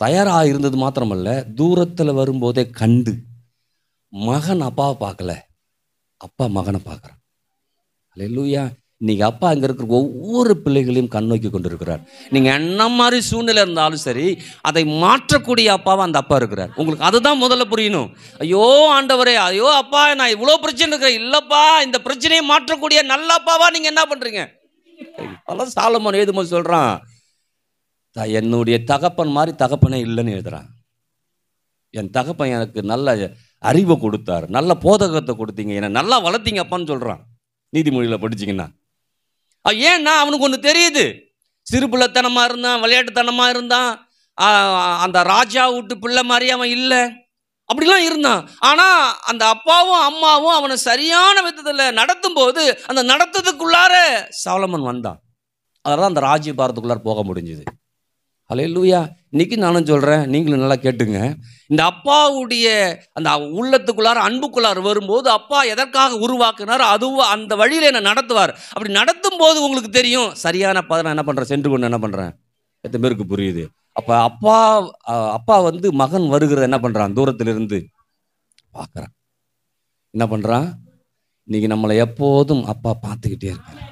தயாராக இருந்தது மாத்திரமல்ல, தூரத்தில் வரும்போதே கண்டு மகன் அப்பாவை பார்க்கல, அப்பா மகனை பார்க்குறான். அல்லேலூயா. இன்னைக்கு அப்பா அங்கே இருக்கிற ஒவ்வொரு பிள்ளைகளையும் கண்ணோக்கி கொண்டிருக்கிறார். நீங்கள் என்ன மாதிரி சூழ்நிலை இருந்தாலும் சரி, அதை மாற்றக்கூடிய அப்பாவை அந்த அப்பா இருக்கிறார். உங்களுக்கு அதுதான் முதல்ல புரியணும். ஐயோ ஆண்டவரே, ஐயோ அப்பா நான் இவ்வளோ பிரச்சனை இருக்கிறேன். இல்லைப்பா, இந்த பிரச்சனையை மாற்றக்கூடிய நல்ல அப்பாவா நீங்கள் என்ன பண்ணுறீங்க? அதெல்லாம் சாலமோன் எழுதும்போது சொல்கிறான், என்னுடைய தகப்பன் மாதிரி தகப்பனே இல்லைன்னு எழுதுறான். என் தகப்பன் எனக்கு நல்ல அறிவை கொடுத்தார், நல்ல போதகத்தை கொடுத்தீங்க, என்னை நல்லா வளர்த்தீங்க அப்பான்னு சொல்கிறான். நீதிமொழியில் படிச்சிங்கன்னா ஏன்னா அவனுக்கு ஒன்று தெரியுது. சிறுபிள்ளைத்தனமாக இருந்தான், விளையாட்டுத்தனமாக இருந்தான், அந்த ராஜா வீட்டு பிள்ளை மாதிரி அவன் இல்லை, அப்படிலாம் இருந்தான். ஆனால் அந்த அப்பாவும் அம்மாவும் அவனை சரியான விதத்தில் நடத்தும் போது அந்த நடத்துறதுக்குள்ளார சாலமன் வந்தான். அதனால அந்த ராஜ்ய பாரத்துக்குள்ளார போக முடிஞ்சுது. அல்லேலூயா. இன்னைக்கு நானும் சொல்கிறேன், நீங்களும் நல்லா கேட்டுங்க. இந்த அப்பாவுடைய அந்த உள்ளத்துக்குள்ளார அன்புக்குள்ளார வரும்போது அப்பா எதற்காக உருவாக்குனார், அதுவும் அந்த வழியில் என்ன நடத்துவார். அப்படி நடத்தும் போது உங்களுக்கு தெரியும் சரியான பதம் என்ன பண்ணுறேன், சென்று கொண்டு என்ன பண்ணுறேன். எத்தனை பேருக்கு புரியுது? அப்போ அப்பா வந்து மகன் வருகிறத என்ன பண்ணுறான்? தூரத்திலிருந்து பார்க்குறான். என்ன பண்ணுறான்? இன்னைக்கு நம்மளை எப்போதும் அப்பா பார்த்துக்கிட்டே இருக்கார்.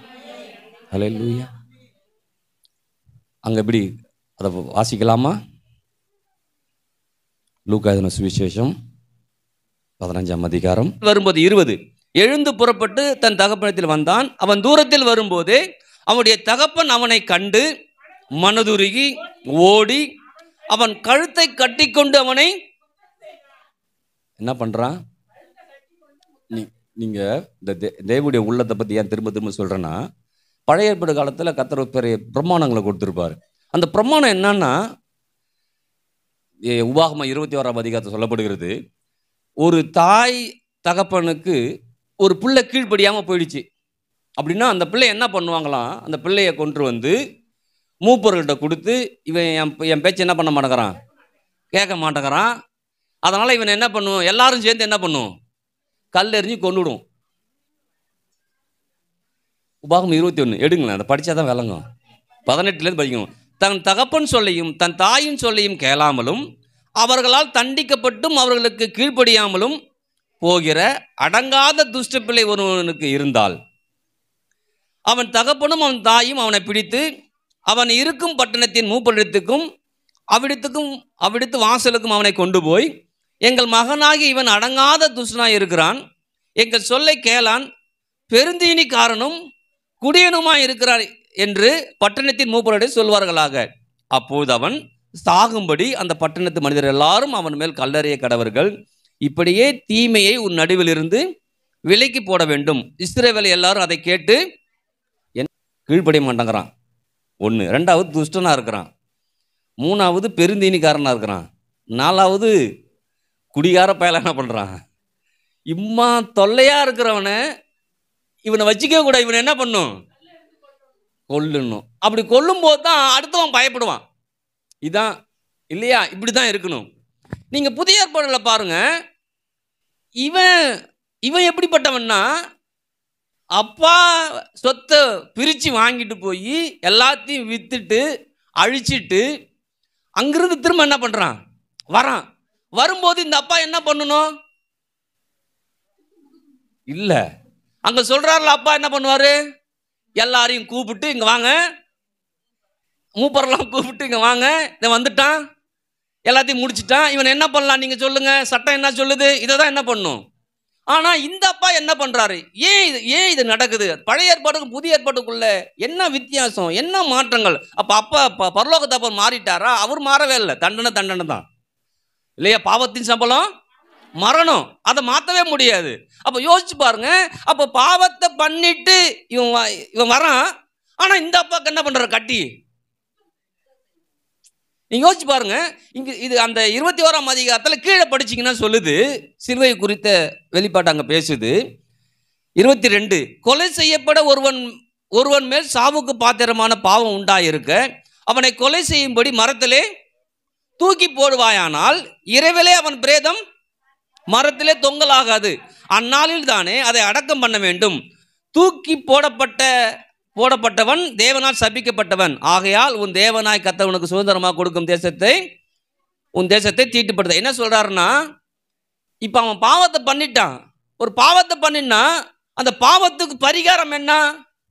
அல்லேலூயா. அங்கே எப்படி அதை வாசிக்கலாமா? லூக்கா எழுதின சுவிசேஷம் 15ஆம் அதிகாரம் வரும்போது 20. எழுந்து புறப்பட்டு தன் தகப்பனிடத்தில் வந்தான். அவன் தூரத்தில் வரும்போதே அவனுடைய தகப்பன் அவனை கண்டு மனதுருகி ஓடி அவன் கழுத்தை கட்டிக்கொண்டு அவனை என்ன பண்ணுறான்? நீங்கள் இந்த தேவனுடைய உள்ளத்தை பற்றி ஏன் திரும்ப திரும்ப சொல்கிறேன்னா, பழைய ஏற்பாடு காலத்தில் கர்த்தர் பெரிய பிரமாணங்களை கொடுத்துருப்பார். அந்த பிரமாணம் என்னன்னா, உபாகமம் 21ஆம் அதிகாரத்தை சொல்லப்படுகிறது, ஒரு தாய் தகப்பனுக்கு ஒரு பிள்ளை கீழ்ப்படியாமல் போயிடுச்சு அப்படின்னா அந்த பிள்ளை என்ன பண்ணுவாங்களாம், அந்த பிள்ளையை கொண்டு வந்து மூப்பர்கள்ட்ட கொடுத்து, இவன் என் பேச்சு என்ன பண்ண மாட்டேங்கிறான், கேட்க மாட்டேங்கிறான், அதனால் இவன் என்ன பண்ணுவோம், எல்லாரும் சேர்ந்து என்ன பண்ணுவோம், கல் எறிஞ்சு கொண்டுடும். உபாகமம் 21 எடுங்களேன், அதை படித்தா தான் விளங்கும். 18லேருந்து படிக்கணும். தன் தகப்பன் சொல்லையும் தன் தாயின் சொல்லையும் கேளாமலும் அவர்களால் தண்டிக்கப்பட்டும் அவர்களுக்கு கீழ்ப்படியாமலும் போகிற அடங்காத துஷ்ட பிள்ளை ஒருவனுக்கு இருந்தால் அவன் தகப்பனும் அவன் தாயும் அவனை பிடித்து அவன் இருக்கும் பட்டணத்தின் மூப்பரிடத்துக்கும் அவ்விடத்து வாசலுக்கும் அவனை கொண்டு போய், எங்கள் மகனாகி இவன் அடங்காத துஷ்டனாய் இருக்கிறான், எங்கள் சொல்லை கேளான், பெருந்தீனிக்காரனும் குடியனுமாய் இருக்கிறார் என்று பட்டணத்தின் மூப்பரிடம் சொல்வார்களாக. அப்போது அவன் சாகும்படி அந்த பட்டணத்து மனிதர் எல்லாரும் அவன் மேல் கல்லறைய கடவர்கள். இப்படியே தீமையை உன் நடுவில் இருந்து விலைக்கு போட வேண்டும். இஸ்ரவேல் எல்லாரும் அதை கேட்டு கீழ்ப்படிய மாட்டேங்கிறான். 1. 2வது துஷ்டனாக இருக்கிறான். 3வது பெருந்தீனிக்காரனாக இருக்கிறான். 4வது குடிகார பயல என்ன பண்ணுறான். இம்மா தொல்லையாக இருக்கிறவனை இவனை வச்சுக்க கூட, இவனை என்ன பண்ணும், கொல்லணும். அப்படி கொல்லும்போது தான் அடுத்தவன் பயப்படுவான். இதான் இல்லையா, இப்படி தான் இருக்கணும். நீங்கள் புதிய ஏற்பாடுல பாருங்க, இவன் எப்படிப்பட்டவன்னா, அப்பா சொத்தை பிரித்து வாங்கிட்டு போய் எல்லாத்தையும் விற்றுட்டு அழிச்சிட்டு அங்கிருந்து திரும்ப என்ன பண்ணுறான், வரான். வரும்போது இந்த அப்பா என்ன பண்ணணும், இல்லை அங்கே சொல்கிறார்ல, அப்பா என்ன பண்ணுவார், எல்லாரையும் கூப்பிட்டு இங்கே வாங்க, மூப்பரெல்லாம் கூப்பிட்டு இங்கே வாங்க, இதை வந்துட்டான், எல்லாத்தையும் முடிச்சுட்டான், இவன் என்ன பண்ணலாம் நீங்கள் சொல்லுங்கள், சட்டம் என்ன சொல்லுது, இதை தான் என்ன பண்ணும். ஆனால் இந்த அப்பா என்ன பண்ணுறாரு, ஏன் இது நடக்குது, பழைய ஏற்பாடுக்கும் புதிய ஏற்பாட்டுக்குள்ள என்ன வித்தியாசம், என்ன மாற்றங்கள். அப்பா பரலோகத்தை அப்போ மாறிட்டாரா, அவர் மாறவே இல்லை, தண்டனை தான் இல்லையா. பாவத்தின் சம்பளம் மரணம், அதை மாற்றவே முடியாது. அப்போ யோசிச்சு பாருங்க, அப்போ பாவத்தை பண்ணிட்டு இவன் வரான், ஆனால் இந்த அப்பாவுக்கு என்ன பண்ணுற, கட்டி. நீங்கள் யோசிச்சு பாருங்க, இங்கே இது அந்த 21ஆம் அதிகாரத்தில் கீழே படிச்சிங்கன்னா சொல்லுது, சிலுவை குறித்த வெளிப்பாட்டு அங்கே பேசுது. 22, கொலை செய்யப்பட ஒருவன் மேல் சாவுக்கு பாத்திரமான பாவம் உண்டாயிருக்க அவனை கொலை செய்யும்படி மரத்திலே தூக்கி போடுவாயானால் இரவிலே அவன் பிரேதம் மரத்திலே தொங்கலாகாது, அந்நாளில் தானே அதை அடக்கம் பண்ண வேண்டும். தூக்கி போடப்பட்டவன் தேவனால் சபிக்கப்பட்டவன், ஆகையால் உன் தேவனாய் கர்த்தர் உனக்கு சுதந்திரமாக கொடுக்கும் உன் தேசத்தை தீட்டுப்படுத்த. என்ன சொல்றாருன்னா, இப்போ அவன் பாவத்தை பண்ணிட்டான், ஒரு பாவத்தை பண்ணினா அந்த பாவத்துக்கு பரிகாரம் என்ன,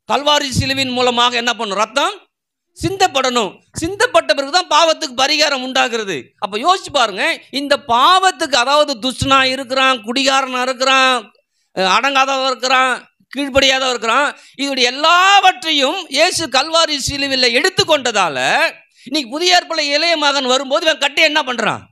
கல்வாரி சிலுவின் மூலமாக என்ன பண்ணும், ரத்தம் சிந்தப்படணும். சிந்தப்பட்ட பிறகுதான் பாவத்துக்கு பரிகாரம் உண்டாகிறது. அப்போ யோசிச்சு பாருங்க, இந்த பாவத்துக்கு, அதாவது துஷ்டனா இருக்கிறான், குடிகாரனா இருக்கிறான், அடங்காதவன் இருக்கிறான், கீழ்ப்படியாதவன் இருக்கிறான், இதோடைய எல்லாவற்றையும் இயேசு கல்வாரி சிலுவையில் எடுத்துக்கொண்டதால இன்னைக்கு புதிய ஏற்பாடு இளைய மகன் வரும்போது இவன் கட்டி என்ன பண்றான்.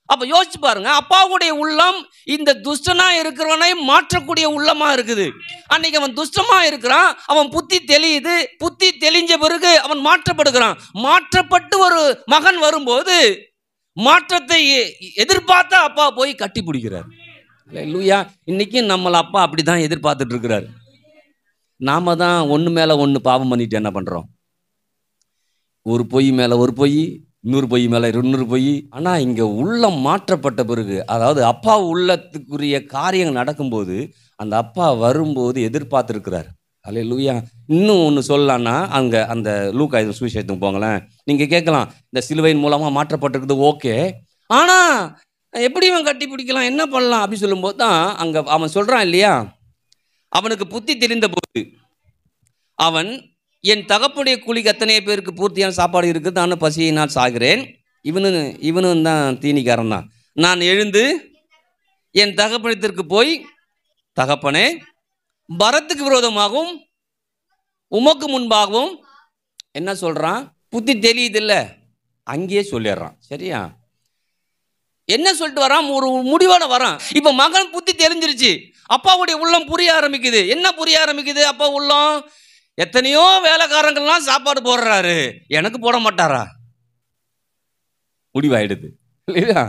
அப்போ யோசிச்சு பாருங்க, அப்பாவுடைய உள்ளம் இந்த துஷ்டனா இருக்கிறவனை மாற்றக்கூடிய உள்ளமா இருக்குது. அன்னைக்கு அவன் துஷ்டமா இருக்கிறான், அவன் புத்தி தெளியுது, புத்தி தெளிஞ்ச பிறகு அவன் மாற்றப்படுகிறான். மாற்றப்பட்டு ஒரு மகன் வரும்போது மாற்றத்தை எதிர்பார்த்தா அப்பா போய் கட்டி பிடிக்கிறார். அல்லேலூயா. இன்னைக்கு நம்மளை அப்பா அப்படி தான் எதிர்பார்த்துட்டு இருக்கிறார். நாம தான் ஒன்று மேலே ஒன்று பாவம் பண்ணிட்டு என்ன பண்ணுறோம், ஒரு பொய் மேலே ஒரு பொய், இன்னொரு பொய் மேலே இன்னொரு பொய். ஆனால் இங்கே உள்ளம் மாற்றப்பட்ட பிறகு, அதாவது அப்பா உள்ளத்துக்குரிய காரியங்கள் நடக்கும்போது அந்த அப்பா வரும்போது எதிர்பார்த்துருக்கிறார். அல்லேலூயா. இன்னும் ஒன்று சொல்லலான்னா, அங்கே அந்த லூக்கா சுவிசேஷத்துக்கு போங்களேன், நீங்கள் கேட்கலாம், இந்த சிலுவையின் மூலமாக மாற்றப்பட்டிருக்குது ஓகே, ஆனால் எப்படி இவன் கட்டி பிடிக்கலாம், என்ன பண்ணலாம் அப்படி சொல்லும்போது தான் அங்கே அவன் சொல்கிறான் இல்லையா, அவனுக்கு புத்தி தெரிந்த போது அவன், என் தகப்புடைய கூலிக்கு எத்தனையோ பேருக்கு பூர்த்தியான சாப்பாடு இருக்குது, நானும் பசியினால் சாகிறேன், இவனும் தான் தீனிக்காரன் தான். நான் எழுந்து என் தகப்பனத்திற்கு போய், தகப்பனே, பரத்துக்கு விரோதமாகவும் உமக்கு முன்பாகவும் என்ன சொல்கிறான், புத்தி தெரியுதில்ல, அங்கேயே சொல்லிடுறான். சரியா, என்ன சொல்லிட்டு வரான், ஒரு முடிவோட வரான். இப்போ மகன் புத்தி தெரிஞ்சிருச்சு, அப்பாவுடைய உள்ளம் புரிய ஆரம்பிக்குது. என்ன புரிய ஆரம்பிக்குது அப்பா உள்ளம்? எத்தனையோ வேலைக்காரங்கள்லாம் சாப்பாடு போடுறாரு, எனக்கு போட மாட்டாரா? முடிவாயிடுது இல்லையா?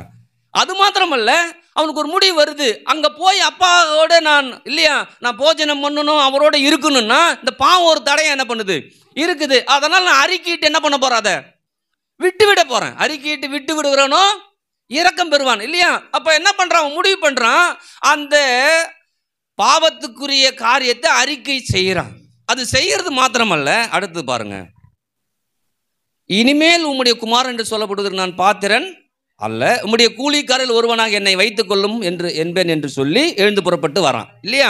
அது மாத்திரமல்ல, அவனுக்கு ஒரு முடிவு வருது, அங்க போய் அப்பாவோட நான் இல்லையா நான் போஜனம் பண்ணணும், அவரோட இருக்கணும்னா இந்த பாவம் ஒரு தடையை என்ன பண்ணுது இருக்குது. அதனால நான் அறிக்கையிட்டு என்ன பண்ண போறேன், அதை விட்டு விட போறேன். அறிக்கையிட்டு விட்டு விடுகிறனோ இரக்கம் பெறுவான் இல்லையா? அப்ப என்ன பண்றான், முடிவு பண்றான், அந்த பாவத்துக்குரிய காரியத்தை அறிக்கை செய்யறான். அது செய்யறது மாத்திரமல்ல, அடுத்து பாருங்க, இனிமேல் உம்முடைய குமாரன் என்று சொல்லப்படுகிற நான் பாத்திரன் அல்ல, உம்முடைய கூலிக்காரில் ஒருவனாக என்னை வைத்துக் கொள்ளும் என்று என்பேன் என்று சொல்லி எழுந்து புறப்பட்டு வரான் இல்லையா?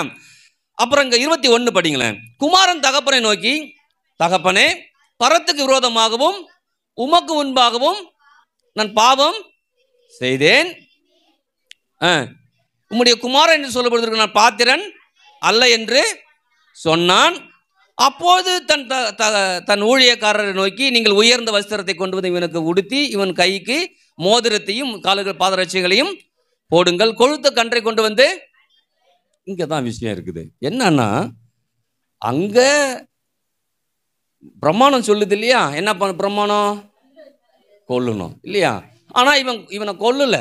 அப்புறம் இங்க 21 படிங்களேன். குமாரன் தகப்பனை நோக்கி, தகப்பனே, பரத்துக்கு விரோதமாகவும் உமக்கு முன்பாகவும் நான் பாவம் செய்தேன், உம்முடைய குமாரன் என்று சொல்லப்படுவதற்கு நான் பாத்திரன் அல்ல என்று சொன்னான். அப்போது தன் ஊழியக்காரரை நோக்கி, நீங்கள் உயர்ந்த வஸ்திரத்தை கொண்டு வந்து இவனுக்கு உடுத்தி இவன் கைக்கு மோதிரத்தையும் காலுகள் பாதரட்சைகளையும் போடுங்கள், கொழுத்த கன்றை கொண்டு வந்து. இங்கதான் விஷயம் இருக்குது. என்னன்னா, அங்க பிரமாணம் சொல்லுது இல்லையா, என்ன பண்ண பிரமாணம், கொல்லணும் இல்லையா? ஆனா இவனை கொல்லல,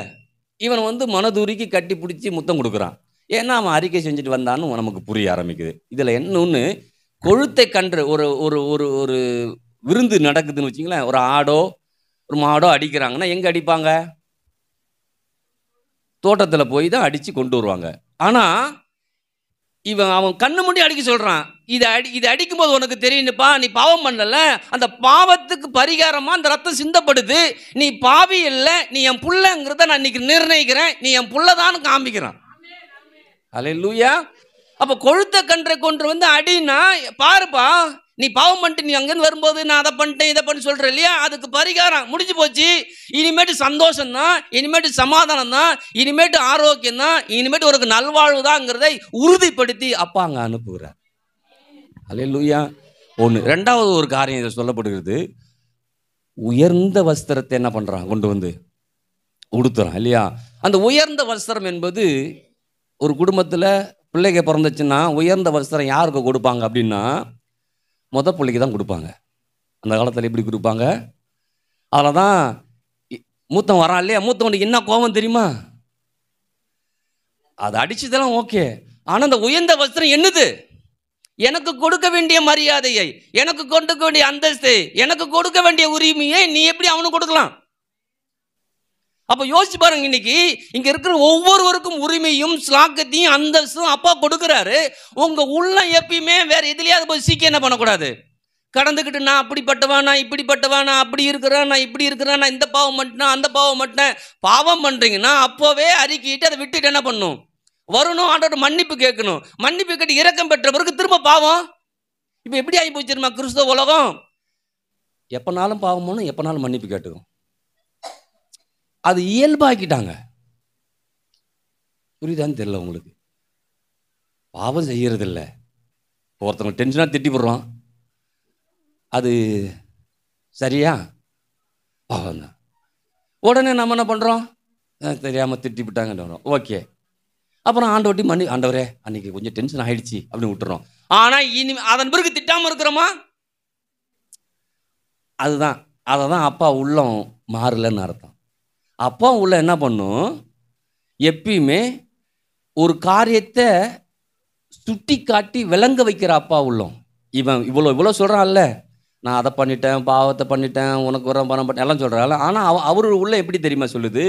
இவன் மனதுருக்கி கட்டி பிடிச்சி முத்தம் கொடுக்குறான். ஏன்னா அவன் அறிக்கை செஞ்சுட்டு வந்தான்னு நமக்கு புரிய ஆரம்பிக்குது. இதுல இன்னொன்னு, கொழுத்தை கன்று ஒரு ஒரு ஒரு ஒரு விருந்து நடக்குதுன்னு வச்சுங்களேன், ஒரு ஆடோ ஒரு மாடோ அடிக்கிறாங்கன்னா எங்க அடிப்பாங்க, தோட்டத்துல போய் தான் அடிச்சு கொண்டு வருவாங்க. ஆனா அவன் கண்ணு முடி அடிக்க சொல்றான். இது அடிக்கும் போது உனக்கு தெரியுப்பா, நீ பாவம் பண்ணல, அந்த பாவத்துக்கு பரிகாரமா அந்த ரத்தம் சிந்தப்படுது, நீ பாவி இல்லை, நீ என் புள்ளங்கிறத நான் இன்னைக்கு நிர்ணயிக்கிறேன், நீ என் புள்ளதான்னு காமிக்கிறான். அல்லேலூயா. அப்ப கொழுத்த கன்றை கொண்டு வந்து அடினா, பாருப்பா நீ பாவம் பண்ணிட்டு நீ அங்கன்னு வரும்போது நான் அதை பண்ணிட்டேன் இதை பண்ணி சொல்றேன் இல்லையா, அதுக்கு பரிகாரம் முடிஞ்சு போச்சு. இனிமேட்டு சந்தோஷம் தான், இனிமேட்டு சமாதானம் தான், இனிமேட்டு ஆரோக்கியம் தான், இனிமேட்டு ஒரு நல்வாழ்வு தான்ங்கிறதை உறுதிப்படுத்தி அப்பா அங்க அனுப்புகிறார். அல்லேலூயா. ஒன்று. ரெண்டாவது ஒரு காரியம் இதை சொல்லப்படுகிறது, உயர்ந்த வஸ்திரத்தை என்ன பண்றான், கொண்டு வந்து உடுத்துறான் இல்லையா? அந்த உயர்ந்த வஸ்திரம் என்பது, ஒரு குடும்பத்தில் பிள்ளைங்க பிறந்துச்சுன்னா உயர்ந்த வஸ்திரம் யாருக்கு கொடுப்பாங்க அப்படின்னா, முத பிள்ளைக்கு தான் கொடுப்பாங்க. அந்த காலத்தில் எப்படி கொடுப்பாங்க, அதில் தான் மூத்தம் வரான் இல்லையா, மூத்தவனுக்கு என்ன கோபம் தெரியுமா, அதை அடிச்சதெல்லாம் ஓகே, ஆனால் அந்த உயர்ந்த வஸ்திரம் என்னது, எனக்கு கொடுக்க வேண்டிய மரியாதையை, எனக்கு கொடுக்க வேண்டிய அந்தஸ்தை, எனக்கு கொடுக்க வேண்டிய உரிமையை நீ எப்படி அவனுக்கு கொடுக்கலாம்? அப்ப யோசிச்சு பாருங்க, இன்னைக்கு இங்க இருக்கிற ஒவ்வொருவருக்கும் உரிமையும் ஸ்லாக்கத்தையும் அந்தஸ்தும் அப்பா கொடுக்கிறாரு. உங்க உள்ள எப்பயுமே வேற எதுலயாவது போய் சீக்கிரம் என்ன பண்ணக்கூடாது, கடந்துக்கிட்டு நான் அப்படிப்பட்டவன், நான் இப்படிப்பட்டவன், நான் அப்படி இருக்கிறேன், நான் இப்படி இருக்கிறேன், நான் இந்த பாவம் பண்ணிட்டேன், அந்த பாவம் பண்ணிட்டேன். பாவம் பண்றீங்கன்னா அப்போவே அறிக்கையிட்டு அதை விட்டுட்டு என்ன பண்ணணும், வரணும், ஆண்டோட மன்னிப்பு கேட்கணும். மன்னிப்பு கேட்டு இரக்கம் பெற்ற பிறகு திரும்ப பாவம். இப்ப எப்படி ஆகி போச்சு தெரியுமா கிறிஸ்தவ உலகம்? எப்பனாலும் பாவம் போகணும், எப்பனாலும் மன்னிப்பு கேட்டுக்கும். அது இயல்பாக்கிட்டாங்க. புரியுதான்னு தெரியல உங்களுக்கு. பாவம் செய்யறது இல்லை, ஒருத்தவங்க டென்ஷனா திட்டி போடுறோம், அது சரியா, பாவம் தான். உடனே நம்ம என்ன பண்றோம், தெரியாம திட்டி விட்டாங்க, ஓகே, அப்புறம் ஆண்டவட்டி ஆண்டவரே அன்னைக்கு கொஞ்சம் டென்ஷன் ஆயிடுச்சு அப்படின்னு விட்டுறோம். ஆனா இனி அதன் பிறகு திட்டாம இருக்கிறோமா? அதுதான், அதை தான் அப்பா உள்ளம் மாறலன்னு அர்த்தம். அப்பா உள்ள என்ன பண்ணும், எப்பயுமே ஒரு காரியத்தை சுட்டி காட்டி விளங்க வைக்கிற அப்பா உள்ளம். இவன் இவ்வளோ சொல்கிறான்ல, நான் அதை பண்ணிட்டேன், பாவத்தை பண்ணிட்டேன், உனக்கு வர பணம் பண்ண எல்லாம் சொல்கிறாள். ஆனால் அவர் உள்ள எப்படி தெரியுமா சொல்லுது,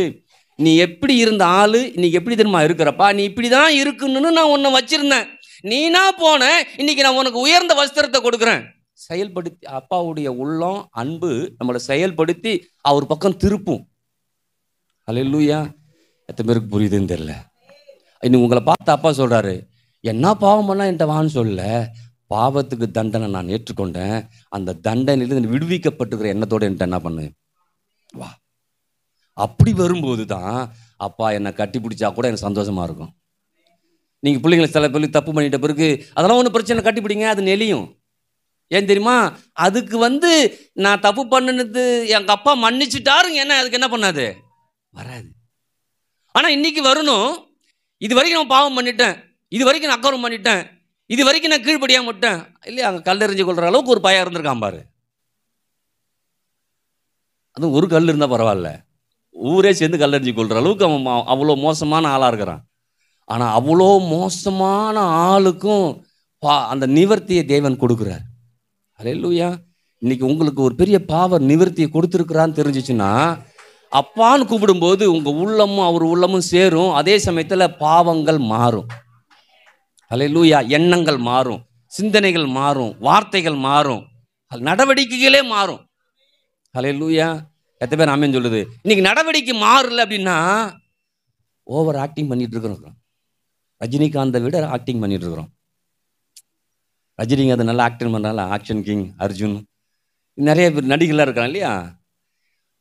நீ எப்படி இருந்த ஆள் இன்னைக்கு எப்படி தெரியுமா இருக்கிறப்பா, நீ இப்படி தான் இருக்குன்னு நான் உன்னை வச்சிருந்தேன், நீனா போன, இன்னைக்கு நான் உனக்கு உயர்ந்த வஸ்திரத்தை கொடுக்குறேன். செயல்படுத்தி அப்பாவுடைய உள்ளம் அன்பு நம்மளை செயல்படுத்தி அவர் பக்கம் திருப்பும். அல்லேலூயா. எத்தனை பேருக்கு புரியுதுன்னு தெரியல. இன்னும் உங்களை பார்த்து அப்பா சொல்றாரு, என்ன பாவம் பண்ணா என்கிட்ட வான்னு சொல்ல, பாவத்துக்கு தண்டனை நான் ஏற்றுக்கொண்டேன், அந்த தண்டனையிலிருந்து விடுவிக்கப்பட்டுக்கிற எண்ணத்தோடு என்கிட்ட என்ன பண்ணு வா. அப்படி வரும்போது தான் அப்பா என்னை கட்டி பிடிச்சா கூட எனக்கு சந்தோஷமா இருக்கும். நீங்க பிள்ளைங்களை சில பேருக்கு தப்பு பண்ணிட்ட பிறகு அதெல்லாம் ஒன்றும் பிரச்சனை, கட்டி பிடிங்க, அது நெளியும். ஏன் தெரியுமா, அதுக்கு நான் தப்பு பண்ணினது எங்க அப்பா மன்னிச்சுட்டாருங்க, என்ன அதுக்கு என்ன பண்ணாது வராது. ஆனால் இன்னைக்கு வரணும், இது வரைக்கும் நான் பாவம் பண்ணிட்டேன், இது வரைக்கும் நான் அக்கறம் பண்ணிட்டேன், இது வரைக்கும் நான் கீழ்படியாக மாட்டேன் இல்லையா, அங்கே கல்லெறிஞ்சு கொள்கிற அளவுக்கு ஒரு பயம் இருந்திருக்கான் பாரு. அதுவும் ஒரு கல் இருந்தால் பரவாயில்ல, ஊரே சேர்ந்து கல்லெறிஞ்சு கொள்கிற அளவுக்கு அவன் அவ்வளோ மோசமான ஆளாக இருக்கிறான். ஆனால் அவ்வளோ மோசமான ஆளுக்கும் அந்த நிவர்த்தியை தேவன் கொடுக்குறார். அல்லேலூயா. இன்னைக்கு உங்களுக்கு ஒரு பெரிய பாவ நிவர்த்தியை கொடுத்துருக்குறான்னு தெரிஞ்சிச்சுன்னா, அப்பான்னு கூப்பிடும்போது உங்கள் உள்ளமும் அவர் உள்ளமும் சேரும். அதே சமயத்தில் பாவங்கள் மாறும். அல்லேலூயா. எண்ணங்கள் மாறும், சிந்தனைகள் மாறும், வார்த்தைகள் மாறும், நடவடிக்கைகளே மாறும். அல்லேலூயா. எத்தனை பேர் ஆமென் சொல்லுது? இன்னைக்கு நடவடிக்கை மாறல அப்படின்னா ஓவர் ஆக்டிங் பண்ணிட்டு இருக்கிறோம். ரஜினிகாந்தை விட ஆக்டிங் பண்ணிட்டு இருக்கிறோம். ரஜினிகாந்த் நல்லா ஆக்டிங் பண்ணுறாங்க, ஆக்ஷன் கிங் அர்ஜுன், நிறைய பேர் நடிகர்களாக இருக்காங்க இல்லையா.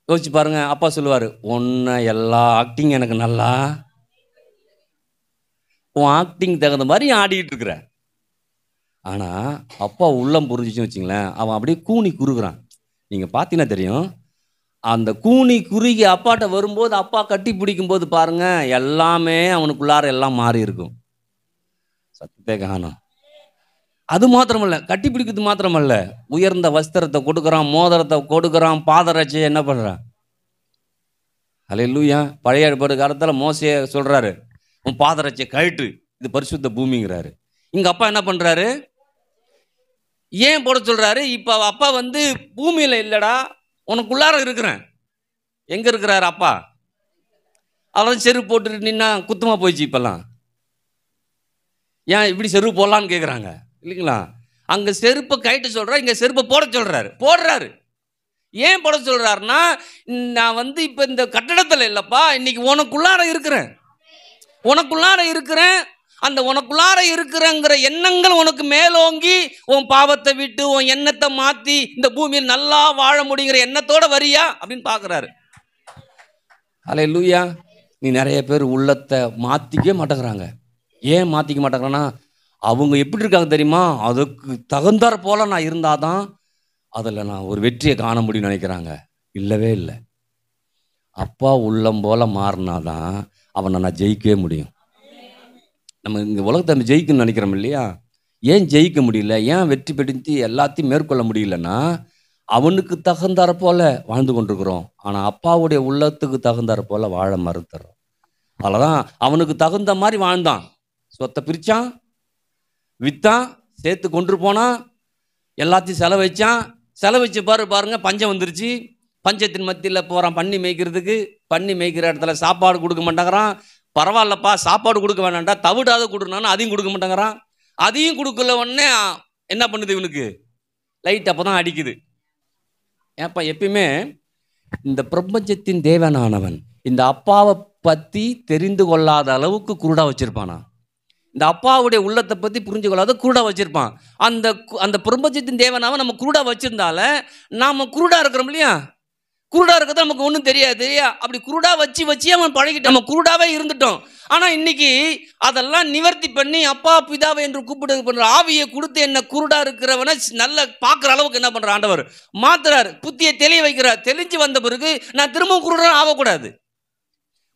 யோசிச்சு பாருங்க, அப்பா சொல்லுவார், உன்னை எல்லா ஆக்டிங் எனக்கு நல்லா, உன் ஆக்டிங் தகுந்த மாதிரி ஆடிக்கிட்டு இருக்கிற. ஆனால் அப்பா உள்ளம் புரிஞ்சிச்சுன்னு வச்சுங்களேன், அவன் அப்படியே கூனி குறுகுறான். நீங்கள் பார்த்தீங்கன்னா தெரியும், அந்த கூனி குறுகி அப்பாட்ட வரும்போது, அப்பா கட்டி பிடிக்கும்போது பாருங்க, எல்லாமே அவனுக்குள்ளார எல்லாம் மாறி இருக்கும். சத்தத்தை காணோம். அது மாத்திரமல்ல, கட்டி பிடிக்கிறது மாத்திரமல்ல, உயர்ந்த வஸ்திரத்தை கொடுக்குறான், மோதிரத்தை கொடுக்குறான், பாதரட்சையை என்ன பண்ணுறான். அல்லேலூயா. பழைய ஏற்பாடு காலத்தில் மோசே சொல்கிறாரு, உன் பாதரட்சையை கழட்டு, இது பரிசுத்த பூமிங்கிறாரு. இங்கே அப்பா என்ன பண்ணுறாரு, ஏன் போட சொல்கிறாரு? இப்போ அப்பா வந்து பூமியில் இல்லைடா, உனக்குள்ளார இருக்கிறேன். எங்கே இருக்கிறாரு அப்பா? அவன் செருப்பு போட்டுட்டு நின்னா குத்தமாக போயிடுச்சு. இப்போல்லாம் ஏன் இப்படி செருப்பு போடலான்னு கேட்குறாங்க இல்லைங்களா. அங்கே செருப்பை கைட்டு சொல்கிறா, இங்கே செருப்பை போட சொல்கிறாரு, போடுறாரு. ஏன் போட சொல்கிறாருன்னா, நான் வந்து இப்போ இந்த கட்டடத்தில் இல்லைப்பா, இன்னைக்கு உனக்குள்ளார இருக்கிறேன், உனக்குள்ளார இருக்கிறேன். அந்த உனக்குள்ளார இருக்கிறங்கிற எண்ணங்கள் உனக்கு மேலோங்கி உன் பாவத்தை விட்டு உன் எண்ணத்தை மாற்றி இந்த பூமியில் நல்லா வாழ முடியுங்கிற எண்ணத்தோட வரியா அப்படின்னு பார்க்குறாரு. அல்லேலூயா. நீ நிறைய பேர் உள்ளத்தை மாற்றிக்கவே மாட்டேங்கிறாங்க. ஏன் மாற்றிக்க மாட்டேங்கிறான்னா, அவங்க எப்படி இருக்காங்க தெரியுமா, அதுக்கு தகுந்தாற் போல நான் இருந்தாதான் அதில் நான் ஒரு வெற்றியை காண முடியும்னு நினைக்கிறாங்க. இல்லவே இல்லை. அப்பா உள்ளம் போல மாறினாதான் அவனை நான் ஜெயிக்கவே முடியும். நம்ம இங்கே உலகத்தை நம்ம ஜெயிக்கணும்னு நினைக்கிறோம் இல்லையா. ஏன் ஜெயிக்க முடியல, ஏன் வெற்றி பெற்று எல்லாத்தையும் மேற்கொள்ள முடியலன்னா, அவனுக்கு தகுந்தாற் போல வாழ்ந்து கொண்டிருக்கிறோம். ஆனால் அப்பாவுடைய உள்ளத்துக்கு தகுந்தாற் போல வாழ மறுத்துறோம். அதனால்தான் அவனுக்கு தகுந்த மாதிரி வாழ்ந்தான். சொத்தை பிரித்தான், விற்றான், சேர்த்து கொண்டு போனான், எல்லாத்தையும் செலவழிச்சான். செலவழிச்சு பாருங்க, பஞ்சம் வந்துருச்சு. பஞ்சத்தின் மத்தியில் போகிறான் பண்ணி மேய்க்கிறதுக்கு. பண்ணி மேய்க்கிற இடத்துல சாப்பாடு கொடுக்க மாட்டேங்கிறான். பரவாயில்லப்பா, சாப்பாடு கொடுக்க வேணாண்டா, தவிடாத கொடுனான்னு அதையும் கொடுக்க மாட்டேங்கிறான். அதையும் கொடுக்கல உடனே என்ன பண்ணுது, இவனுக்கு லைட் அப்போ தான் அடிக்குது. ஏப்பா, எப்பயுமே இந்த பிரபஞ்சத்தின் தேவனானவன் இந்த அப்பாவை பற்றி தெரிந்து கொள்ளாத அளவுக்கு குருடா வச்சிருப்பானா. இந்த அப்பாவுடைய உள்ளத்தை பற்றி புரிஞ்சு கொள்ளாத குருடா வச்சிருப்பான். அந்த பிரபஞ்சத்தின் தேவனாவன் நம்ம குருடா வச்சிருந்தால நாம குருடா இருக்கிறோம் இல்லையா. குருடா இருக்கிறது நமக்கு ஒன்றும் தெரியாது. அப்படி குருடா வச்சு அவன் பழகிட்டு நம்ம குருடாவே இருந்துட்டோம். ஆனால் இன்னைக்கு அதெல்லாம் நிவர்த்தி பண்ணி அப்பா பிதாவை என்று கூப்பிட்டு பண்ற ஆவியை கொடுத்து என்ன குருடா இருக்கிறவனை நல்ல பார்க்குற அளவுக்கு என்ன பண்ற ஆண்டவர் மாத்துறாரு. புத்தியை தெளிய வைக்கிறார். தெளிஞ்சு வந்த பிறகு நான் திரும்பவும் குருடனா ஆகக்கூடாது.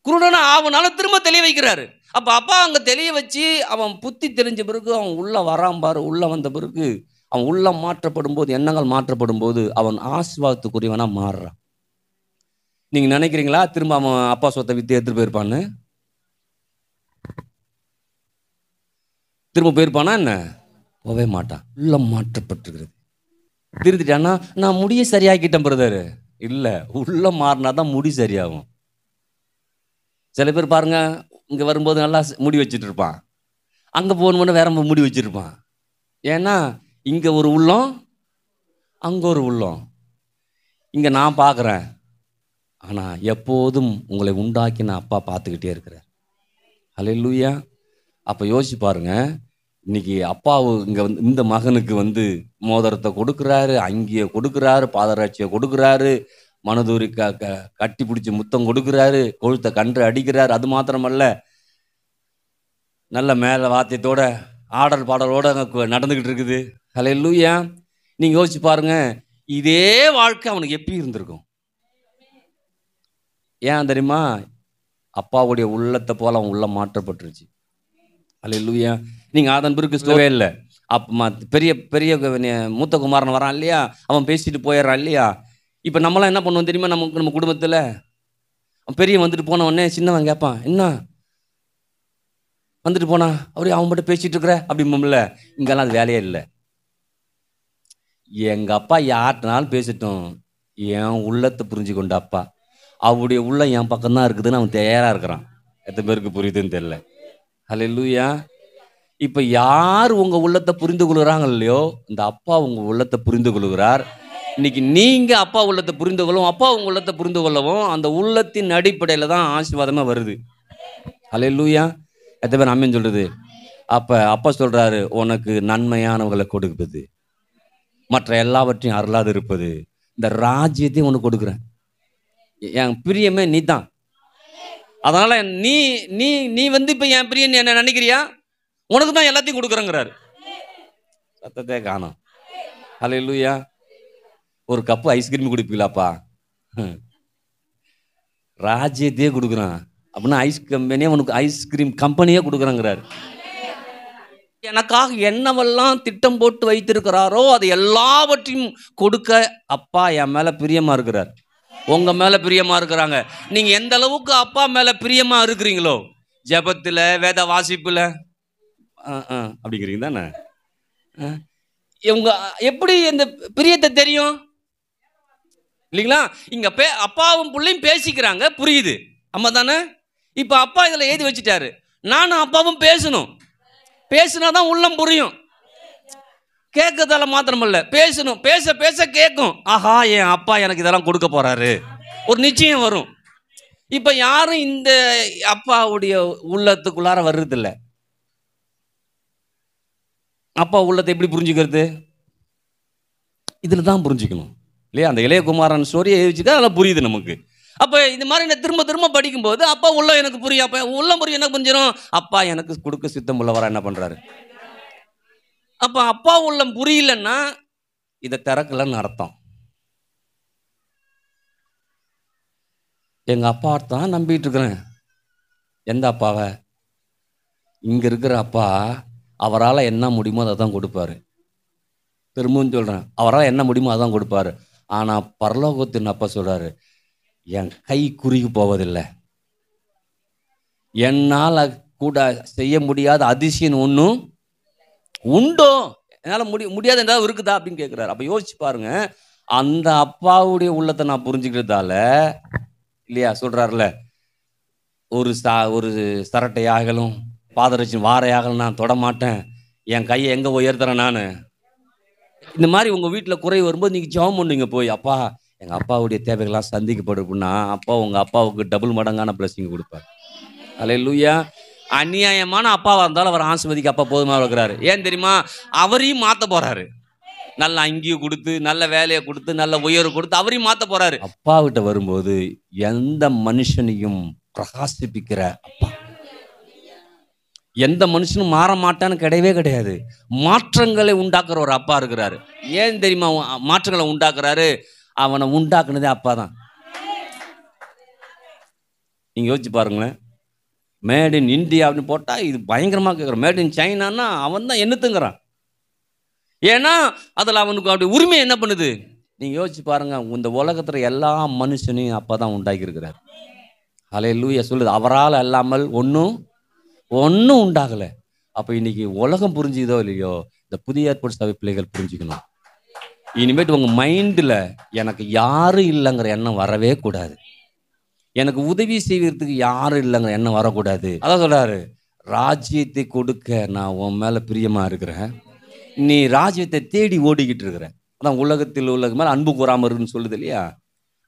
குருடனா ஆகுனாலும் திரும்ப தெளிய வைக்கிறாரு. அப்போ அப்பா அங்கே தெளிய வச்சு அவன் புத்தி தெரிஞ்ச பிறகு அவன் உள்ள வரான் பாரு. உள்ள வந்த பிறகு அவன் உள்ள மாற்றப்படும் போது, எண்ணங்கள் மாற்றப்படும் போது அவன் ஆசீர்வாதத்துக்குரியவனா மாறுறான். நீங்க நினைக்கிறீங்களா திரும்ப அவன் அப்பா சொத்தை வித்து எடுத்துட்டு போயிருப்பான்னு? திரும்ப போயிருப்பானா என்ன? போவே மாட்டான். உள்ள மாற்றப்பட்டிருக்கிறது. திருந்திட்டான்னா நான் முடிய சரியாக்கிட்டேன் பிரதர். இல்லை, உள்ள மாறினாதான் முடி சரியாகும். சில பேர் பாருங்க, இங்கே வரும்போது நல்லா முடி வச்சுட்டு இருப்பான், அங்கே போகணும்னு வேற முடி வச்சுருப்பான். ஏன்னா இங்கே ஒரு உள்ளம், அங்கே ஒரு உள்ளம். இங்கே நான் பார்க்குறேன், ஆனால் எப்போதும் உங்களை உண்டாக்கின அப்பா பார்த்துக்கிட்டே இருக்கிறார். அல்லேலூயா. அப்போ யோசிச்சு பாருங்க, இன்னைக்கு அப்பாவு இங்கே வந்து இந்த மகனுக்கு வந்து மோதிரத்தை கொடுக்குறாரு, அங்கியை கொடுக்குறாரு, பாதராட்சியை கொடுக்குறாரு, மனதூரி கட்டி பிடிச்சி முத்தம் கொடுக்குறாரு, கொழுத்தை கன்று அடிக்கிறாரு. அது மாத்திரமல்ல, நல்ல மேலே வாத்தியத்தோட ஆடல் பாடலோட நடந்துக்கிட்டு இருக்குது. அல்லேலூயா. நீங்கள் யோசிச்சு பாருங்க, இதே வாழ்க்கை அவனுக்கு எப்படி இருந்திருக்கும்? ஏன் தெரியுமா? அப்பாவுடைய உள்ளத்தை போல அவன் உள்ள மாற்றப்பட்டுருச்சு. அல்லேலூயா. நீங்கள் ஆதன் பிறகு சொல்லவே இல்லை. பெரிய பெரிய மூத்த குமாரன் வரான் இல்லையா, அவன் பேசிட்டு போயிடுறான் இல்லையா. இப்போ நம்மளாம் என்ன பண்ணுவோம் தெரியுமா, நம்ம குடும்பத்தில் பெரிய வந்துட்டு போன உடனே சின்னவன் கேட்பான், என்ன வந்துட்டு போனா அப்படியே அவன் மட்டும் பேசிட்டு இருக்கிற அப்படிம்போம்ல. இங்கெல்லாம் அது வேலையே இல்லை. எங்கள் அப்பா யார்கிட்டனாலும் பேசிட்டோம், என் உள்ளத்தை புரிஞ்சு கொண்ட அப்பா, அவருடைய உள்ள என் பக்கம்தான் இருக்குதுன்னு அவன் தயாராக இருக்கிறான். எத்தனை பேருக்கு புரியுதுன்னு தெரியல. அல்லேலூயா. இப்போ யார் உங்கள் உள்ளத்தை புரிந்து கொள்கிறாங்க இல்லையோ, இந்த அப்பா உங்கள் உள்ளத்தை புரிந்து கொள்கிறார். இன்னைக்கு நீங்கள் அப்பா உள்ளத்தை புரிந்து கொள்ளவும், அப்பா உங்கள் உள்ளத்தை புரிந்து கொள்ளவும், அந்த உள்ளத்தின் அடிப்படையில் தான் ஆசீர்வாதமாக வருது. அல்லேலூயா. எத்தனை பேர் ஆமென் சொல்கிறது? அப்போ அப்பா சொல்கிறாரு, உனக்கு நன்மையானவங்களை கொடுப்பது, மற்ற எல்லாவற்றையும் அருளாது இருப்பது, இந்த ராஜ்யத்தையும் உனக்கு கொடுக்குறேன். என் பிரியமே நீ தான். அதனால நீ நீ நீ இப்போ என் பிரியன் என்ன நினைக்கிறியா, உனக்கு தான் எல்லாத்தையும் கொடுக்குறேங்கிறாரு. சத்தத்தை காணோம். அல்லேலூயா. ஒரு கப்பு ஐஸ்கிரீம் குடிப்பீங்களாப்பா, ராஜ்யத்தையே கொடுக்குறான் அப்படின்னா ஐஸ் கம்பெனியே உனக்கு ஐஸ்கிரீம் கம்பெனியே கொடுக்குறாங்கிறாரு. எனக்காக என்னவெல்லாம் திட்டம் போட்டு வைத்திருக்கிறாரோ அது எல்லாவற்றையும் கொடுக்க அப்பா என் மேலே பிரியமாக இருக்கிறார். உங்கள் மேலே பிரியமாக இருக்கிறாங்க. நீங்கள் எந்த அளவுக்கு அப்பா மேலே பிரியமாக இருக்கிறீங்களோ, ஜெபத்தில், வேத வாசிப்பில் அப்படிங்கிறீங்க தானே. இவங்க எப்படி இந்த பிரியத்தை தெரியும் இல்லைங்களா? இங்கே அப்பாவும் பிள்ளையும் பேசிக்கிறாங்க, புரியுது, அம்மா தானே. இப்போ அப்பா இதில் எழுதி வச்சுட்டாரு, நானும் அப்பாவும் பேசணும். பேசினாதான் உள்ளம் புரியும். கேட்கறதால மாத்திரமல்ல, பேசணும். பேச பேச கேட்கும். ஆஹா, என் அப்பா எனக்கு இதெல்லாம் கொடுக்க போறாரு, ஒரு நிச்சயம் வரும். இப்ப யாரும் இந்த அப்பாவுடைய உள்ளத்துக்குள்ளார வர்றதில்லை. அப்பா உள்ளத்தை எப்படி புரிஞ்சுக்கிறது? இதுல தான் புரிஞ்சுக்கணும் இல்லையா? அந்த இளையகுமாரன் ஸ்டோரியை எழுதிச்சுக்க அதெல்லாம் புரியுது நமக்கு. அப்போ இந்த மாதிரி நான் திரும்ப திரும்ப படிக்கும்போது அப்பா உள்ளம் எனக்கு புரியும். அப்போ உள்ளம் புரியும், என்ன புரிஞ்சிடும்? அப்பா எனக்கு கொடுக்க சித்தம் உள்ளவரா என்ன பண்றாரு. அப்போ அப்பா உள்ளம் புரியலன்னா இதை திறக்கலன்னு அர்த்தம். எங்கள் அப்பா தான் நம்பிட்டு இருக்கிறேன். எந்த அப்பாவை? இங்கே இருக்கிற அப்பா அவரால் என்ன முடியுமோ அதை தான் கொடுப்பாரு. திரும்பவும் சொல்கிறேன், அவரால் என்ன முடியுமோ அதான் கொடுப்பாரு. ஆனால் பரலோகத்தின் அப்பா சொல்கிறாரு, என் கை குறுகி போவதில்லை, என்னால் கூட செய்ய முடியாத அதிசயம் ஒன்றும் உண்டோ, என்னால் முடியாத ஏதாவது இருக்குதா அப்படின்னு கேட்குறாரு. அப்போ யோசிச்சு பாருங்க, அந்த அப்பாவுடைய உள்ளத்தை நான் புரிஞ்சுக்கிறதால இல்லையா சொல்கிறாருல, ஒரு சரட்டையாகலும் பாதரட்சி வாரையாகலும் நான் தொடமாட்டேன், என் கையை எங்கே உயர்த்துறேன் நான். இந்த மாதிரி உங்கள் வீட்டில் குறை வரும்போது நீங்கள் ஜெபம் பண்ணுங்க போய், அப்பா எங்கள் அப்பாவுடைய தேவைகள்லாம் சந்திக்கப்படுதுன்னா அப்பா உங்கள் அப்பாவுக்கு டபுள் மடங்கான பிளஸிங் கொடுப்பார். அல்லேலூயா. அநியாயமான அப்பாவாக இருந்தாலும் அவர் ஆசீர்வதிக்க அப்பா போதுமாக இருக்கிறாரு. ஏன் தெரியுமா? அவரையும் மாற்ற போகிறாரு. நல்ல அங்கேயும் கொடுத்து, நல்ல வேலையை கொடுத்து, நல்ல உயர்வு கொடுத்து அவரையும் மாற்ற போகிறாரு. அப்பாவிட்ட வரும்போது எந்த மனுஷனையும் பிரகாசிப்பிக்கிற அப்பா, எந்த மனுஷனும் மாற மாட்டான்னு கிடையவே கிடையாது. மாற்றங்களை உண்டாக்குற ஒரு அப்பா இருக்கிறாரு. ஏன் தெரியுமா மாற்றங்களை உண்டாக்குறாரு? அவனை உண்டாக்குனதே அப்பா தான். நீங்கள் யோசிச்சு பாருங்களேன். மேட் இன் இந்தியா அப்படின்னு போட்டால் இது பயங்கரமாக கேட்குறோம். மேட் இன் சைனான்னா அவன் தான் என்னத்துங்கிறான். ஏன்னா அதில் அவனுக்கு அப்படி உரிமை என்ன பண்ணுது? நீங்கள் யோசிச்சு பாருங்க, இந்த உலகத்தில் எல்லா மனுஷனையும் அப்பா தான் உண்டாக்கியிருக்கிறார். அல்லேலூயா சொல்லுது, அவரால் அல்லாமல் ஒன்றும் உண்டாகலை. அப்போ இன்னைக்கு உலகம் புரிஞ்சுதோ இல்லையோ, இந்த புதிய ஏற்பாடு சபை பிள்ளைகள் புரிஞ்சுக்கணும். இனிமேட்டு உங்கள் மைண்டில் எனக்கு யாரும் இல்லைங்கிற எண்ணம் வரவே கூடாது. எனக்கு உதவி செய்வதற்கு யாரும் இல்லைங்கிற எண்ணம் வரக்கூடாது. அதான் சொல்கிறாரு, ராஜ்யத்தை கொடுக்க நான் உன் மேலே பிரியமாக இருக்கிறேன், நீ ராஜ்யத்தை தேடி ஓடிக்கிட்டு இருக்கிற. அதான் உலகத்தில் உலக மேலே அன்பு கூறாமல் இருக்குன்னு சொல்லுது இல்லையா?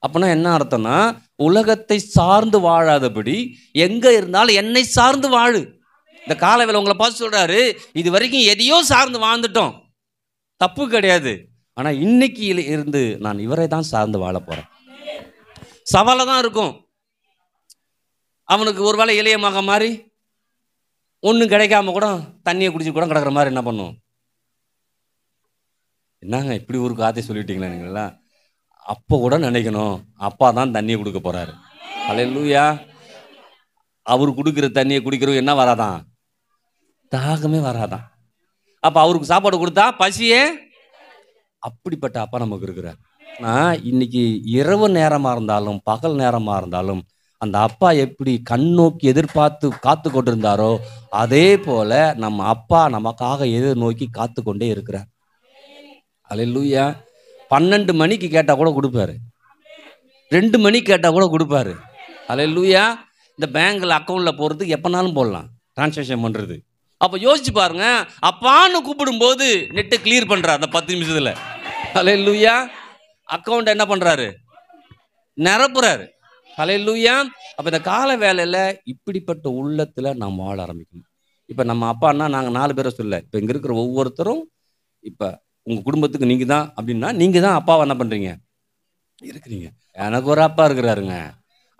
அப்போனா என்ன அர்த்தம்னா, உலகத்தை சார்ந்து வாழாதபடி எங்கே இருந்தாலும் என்னை சார்ந்து வாழு. இந்த காலவேளை உங்களை பார்த்து சொல்கிறாரு, இது வரைக்கும் எதையோ சார்ந்து வாழ்ந்துட்டோம், தப்பு கிடையாது. ஆனால் இன்னைக்கு இருந்து நான் இவரை தான் சார்ந்து வாழ போகிறேன். சவாலாக தான் இருக்கும். அவனுக்கு ஒரு வேளை இளைய மகன் மாதிரி ஒன்றும் கிடைக்காம கூட தண்ணியை குடிச்சு கூட கிடக்கிற மாதிரி என்ன பண்ணும்? என்னங்க இப்படி ஒரு காத்தை சொல்லிட்டீங்களா நீங்களா? அப்போ கூட நினைக்கணும், அப்பா தான் தண்ணியை கொடுக்க போகிறாரு. அல்லேலூயா. அவர் கொடுக்குற தண்ணியை குடிக்கிறோம் என்ன வராதான்? தாகமே வராதான். அப்போ அவருக்கு சாப்பாடு கொடுத்தா பசியே. அப்படிப்பட்ட அப்பா நமக்கு இருக்கிறார். ஆனால் இன்னைக்கு இரவு நேரமாக இருந்தாலும் பகல் நேரமாக இருந்தாலும் அந்த அப்பா எப்படி கண் நோக்கி எதிர்பார்த்து காத்து கொண்டிருந்தாரோ அதே போல நம்ம அப்பா நமக்காக எதிர்நோக்கி காத்து கொண்டே இருக்கிறார். அல்லேலூயா. 12 மணிக்கு கேட்டால் கூட கொடுப்பாரு, 2 மணிக்கு கேட்டால் கூட கொடுப்பாரு. அல்லேலூயா. இந்த பேங்க்கில் அக்கௌண்ட்டில் போகிறதுக்கு எப்போனாலும் போடலாம், டிரான்சாக்ஷன் பண்ணுறது. அப்போ யோசிச்சு பாருங்க, அப்பான்னு கூப்பிடும்போது நெட்டை கிளியர் பண்ணுறாரு அந்த 10 நிமிஷத்தில். அல்லேலூயா. அக்கௌண்ட் என்ன பண்ணுறாரு? நிரப்புறாரு. அல்லேலூயா. அப்போ இந்த கால வேலையில் இப்படிப்பட்ட உள்ளத்தில் நாம் வாழ ஆரம்பிக்கணும். இப்போ நம்ம அப்பான்னா நாங்கள் 4 பேரை சொல்ல, இப்போ இங்கே இருக்கிற ஒவ்வொருத்தரும் இப்போ உங்கள் குடும்பத்துக்கு நீங்கள் தான் அப்படின்னா நீங்கள் தான் அப்பாவை என்ன பண்ணுறீங்க இருக்கிறீங்க. எனக்கு ஒரு அப்பா இருக்கிறாருங்க.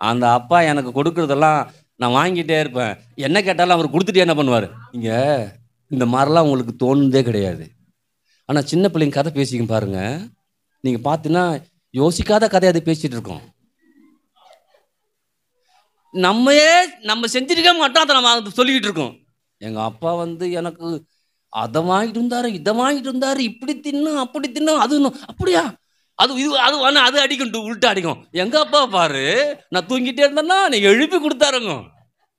அந்த அப்பா எனக்கு கொடுக்குறதெல்லாம் நான் வாங்கிட்டே இருப்பேன். என்ன கேட்டாலும் அவர் கொடுத்துட்டு என்ன பண்ணுவார்? இங்கே இந்த மாதிரிலாம் உங்களுக்கு தோணுதே கிடையாது. ஆனால் சின்ன பிள்ளைங்க கதை பேசிக்க பாருங்க, நீங்கள் பார்த்தீங்கன்னா யோசிக்காத கதையை அதை பேசிகிட்டு இருக்கோம். நம்ம செஞ்சிருக்க மாட்டோம், அதை நம்ம சொல்லிக்கிட்டு இருக்கோம். எங்கள் அப்பா வந்து எனக்கு அதை வாங்கிட்டு இருந்தாரு, இதை வாங்கிட்டு இருந்தாரு, இப்படி தின்னும் அப்படி தின்னும், அது அப்படியா, அது இது அது ஆனால் அது அடிக்கும், உள்ட்டு அடிக்கும். எங்கள் அப்பா பாரு, நான் தூங்கிட்டே இருந்தேன்னா நீங்கள் எழுப்பி கொடுத்தாருங்க.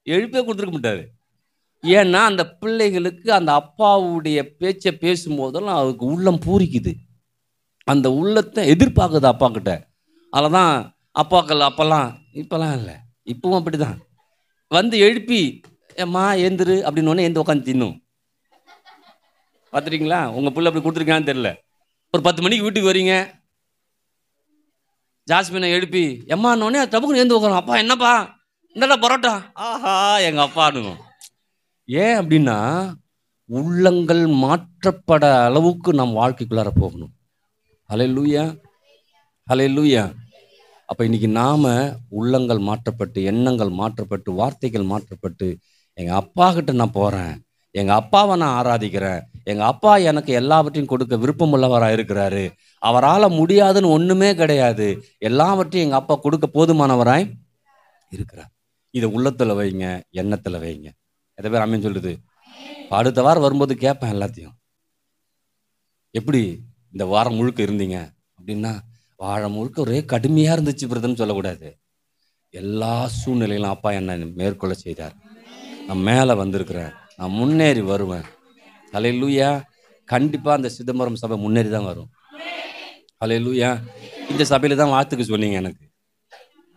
எழுப்பே கொடுத்துருக்க மாட்டாரு. ஏன்னா அந்த பிள்ளைகளுக்கு அந்த அப்பாவுடைய பேச்சை பேசும்போதெல்லாம் அதுக்கு உள்ளம் பூரிக்குது, அந்த உள்ளத்தை எதிர்பார்க்குது அப்பா கிட்ட. அதில் தான் அப்பாக்கள் அப்போல்லாம், இப்போல்லாம் இல்லை, இப்பவும் அப்படி தான் வந்து எழுப்பி ஏம்மா ஏந்திரு அப்படின்னு ஏந்து உட்காந்து தின்னும். பார்த்துட்டீங்களா? உங்கள் பிள்ளை அப்படி கொடுத்துருக்கான்னு தெரியல. ஒரு 10 மணிக்கு வீட்டுக்கு வரீங்க, ஜாஸ்மினை எழுப்பி எம்மானோடனே டபுக்குன்னு ஏந்து உட்காரும். அப்பா என்னப்பா இந்தடா பரோட்டா, ஆஹா எங்கள் அப்பானுங்க. ஏன் அப்படின்னா உள்ளங்கள் மாற்றப்பட அளவுக்கு நம் வாழ்க்கைக்குள்ளார போகணும். அல்லேலூயா, அல்லேலூயா. அப்போ இன்னைக்கு நாம் உள்ளங்கள் மாற்றப்பட்டு, எண்ணங்கள் மாற்றப்பட்டு, வார்த்தைகள் மாற்றப்பட்டு, எங்கள் அப்பா கிட்ட நான் போகிறேன், எங்கள் அப்பாவை நான் ஆராதிக்கிறேன், எங்கள் அப்பா எனக்கு எல்லாவற்றையும் கொடுக்க விருப்பமுள்ளவராக இருக்கிறாரு, அவரால் முடியாதுன்னு ஒன்றுமே கிடையாது, எல்லாவற்றையும் எங்கள் அப்பா கொடுக்க போதுமானவராய் இருக்கிறார். இதை உள்ளத்தில் வைங்க, எண்ணத்தில் வைங்க. எதை பேர் அம்மன் சொல்லுது? அடுத்த வாரம் வரும்போது கேட்பேன் எல்லாத்தையும், எப்படி இந்த வாரம் முழுக்க இருந்தீங்க அப்படின்னா, வாரம் முழுக்க ஒரே கடுமையாக இருந்துச்சு பிரதன்னு சொல்லக்கூடாது. எல்லா சூழ்நிலையிலும் அப்பா என்னை மேற்கொள்ள செய்தார், நான் மேலே வந்திருக்கிறேன், நான் முன்னேறி வருவேன். அல்லேலூயா. கண்டிப்பாக அந்த சிதம்பரம் சபை முன்னேறி தான் வரும். அல்லேலூயா. இந்த சபையில் தான் வாழ்த்துக்கு சொன்னீங்க எனக்கு.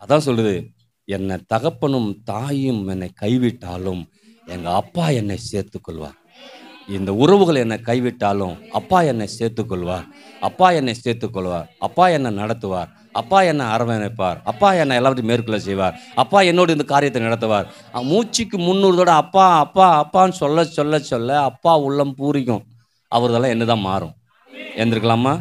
அதான் சொல்லுது, என்னை தகப்பனும் தாயும் என்னை கைவிட்டாலும் எங்கள் அப்பா என்னை சேர்த்துக்கொள்வார். இந்த உறவுகள் என்னை கைவிட்டாலும் அப்பா என்னை சேர்த்துக்கொள்வார், அப்பா என்னை சேர்த்துக்கொள்வார், அப்பா என்னை நடத்துவார், அப்பா என்னை அரவணைப்பார், அப்பா என்னை எல்லாத்தையும் மேற்கொள்ள செய்வார், அப்பா என்னோடு இந்த காரியத்தை நடத்துவார். மூச்சுக்கு 300 தடவை அப்பா அப்பா அப்பான்னு சொல்ல சொல்ல சொல்ல அப்பா உள்ளம் பூரிக்கும். அவர்தெல்லாம் என்ன தான் மாறும். எழுந்திருக்கலாமா?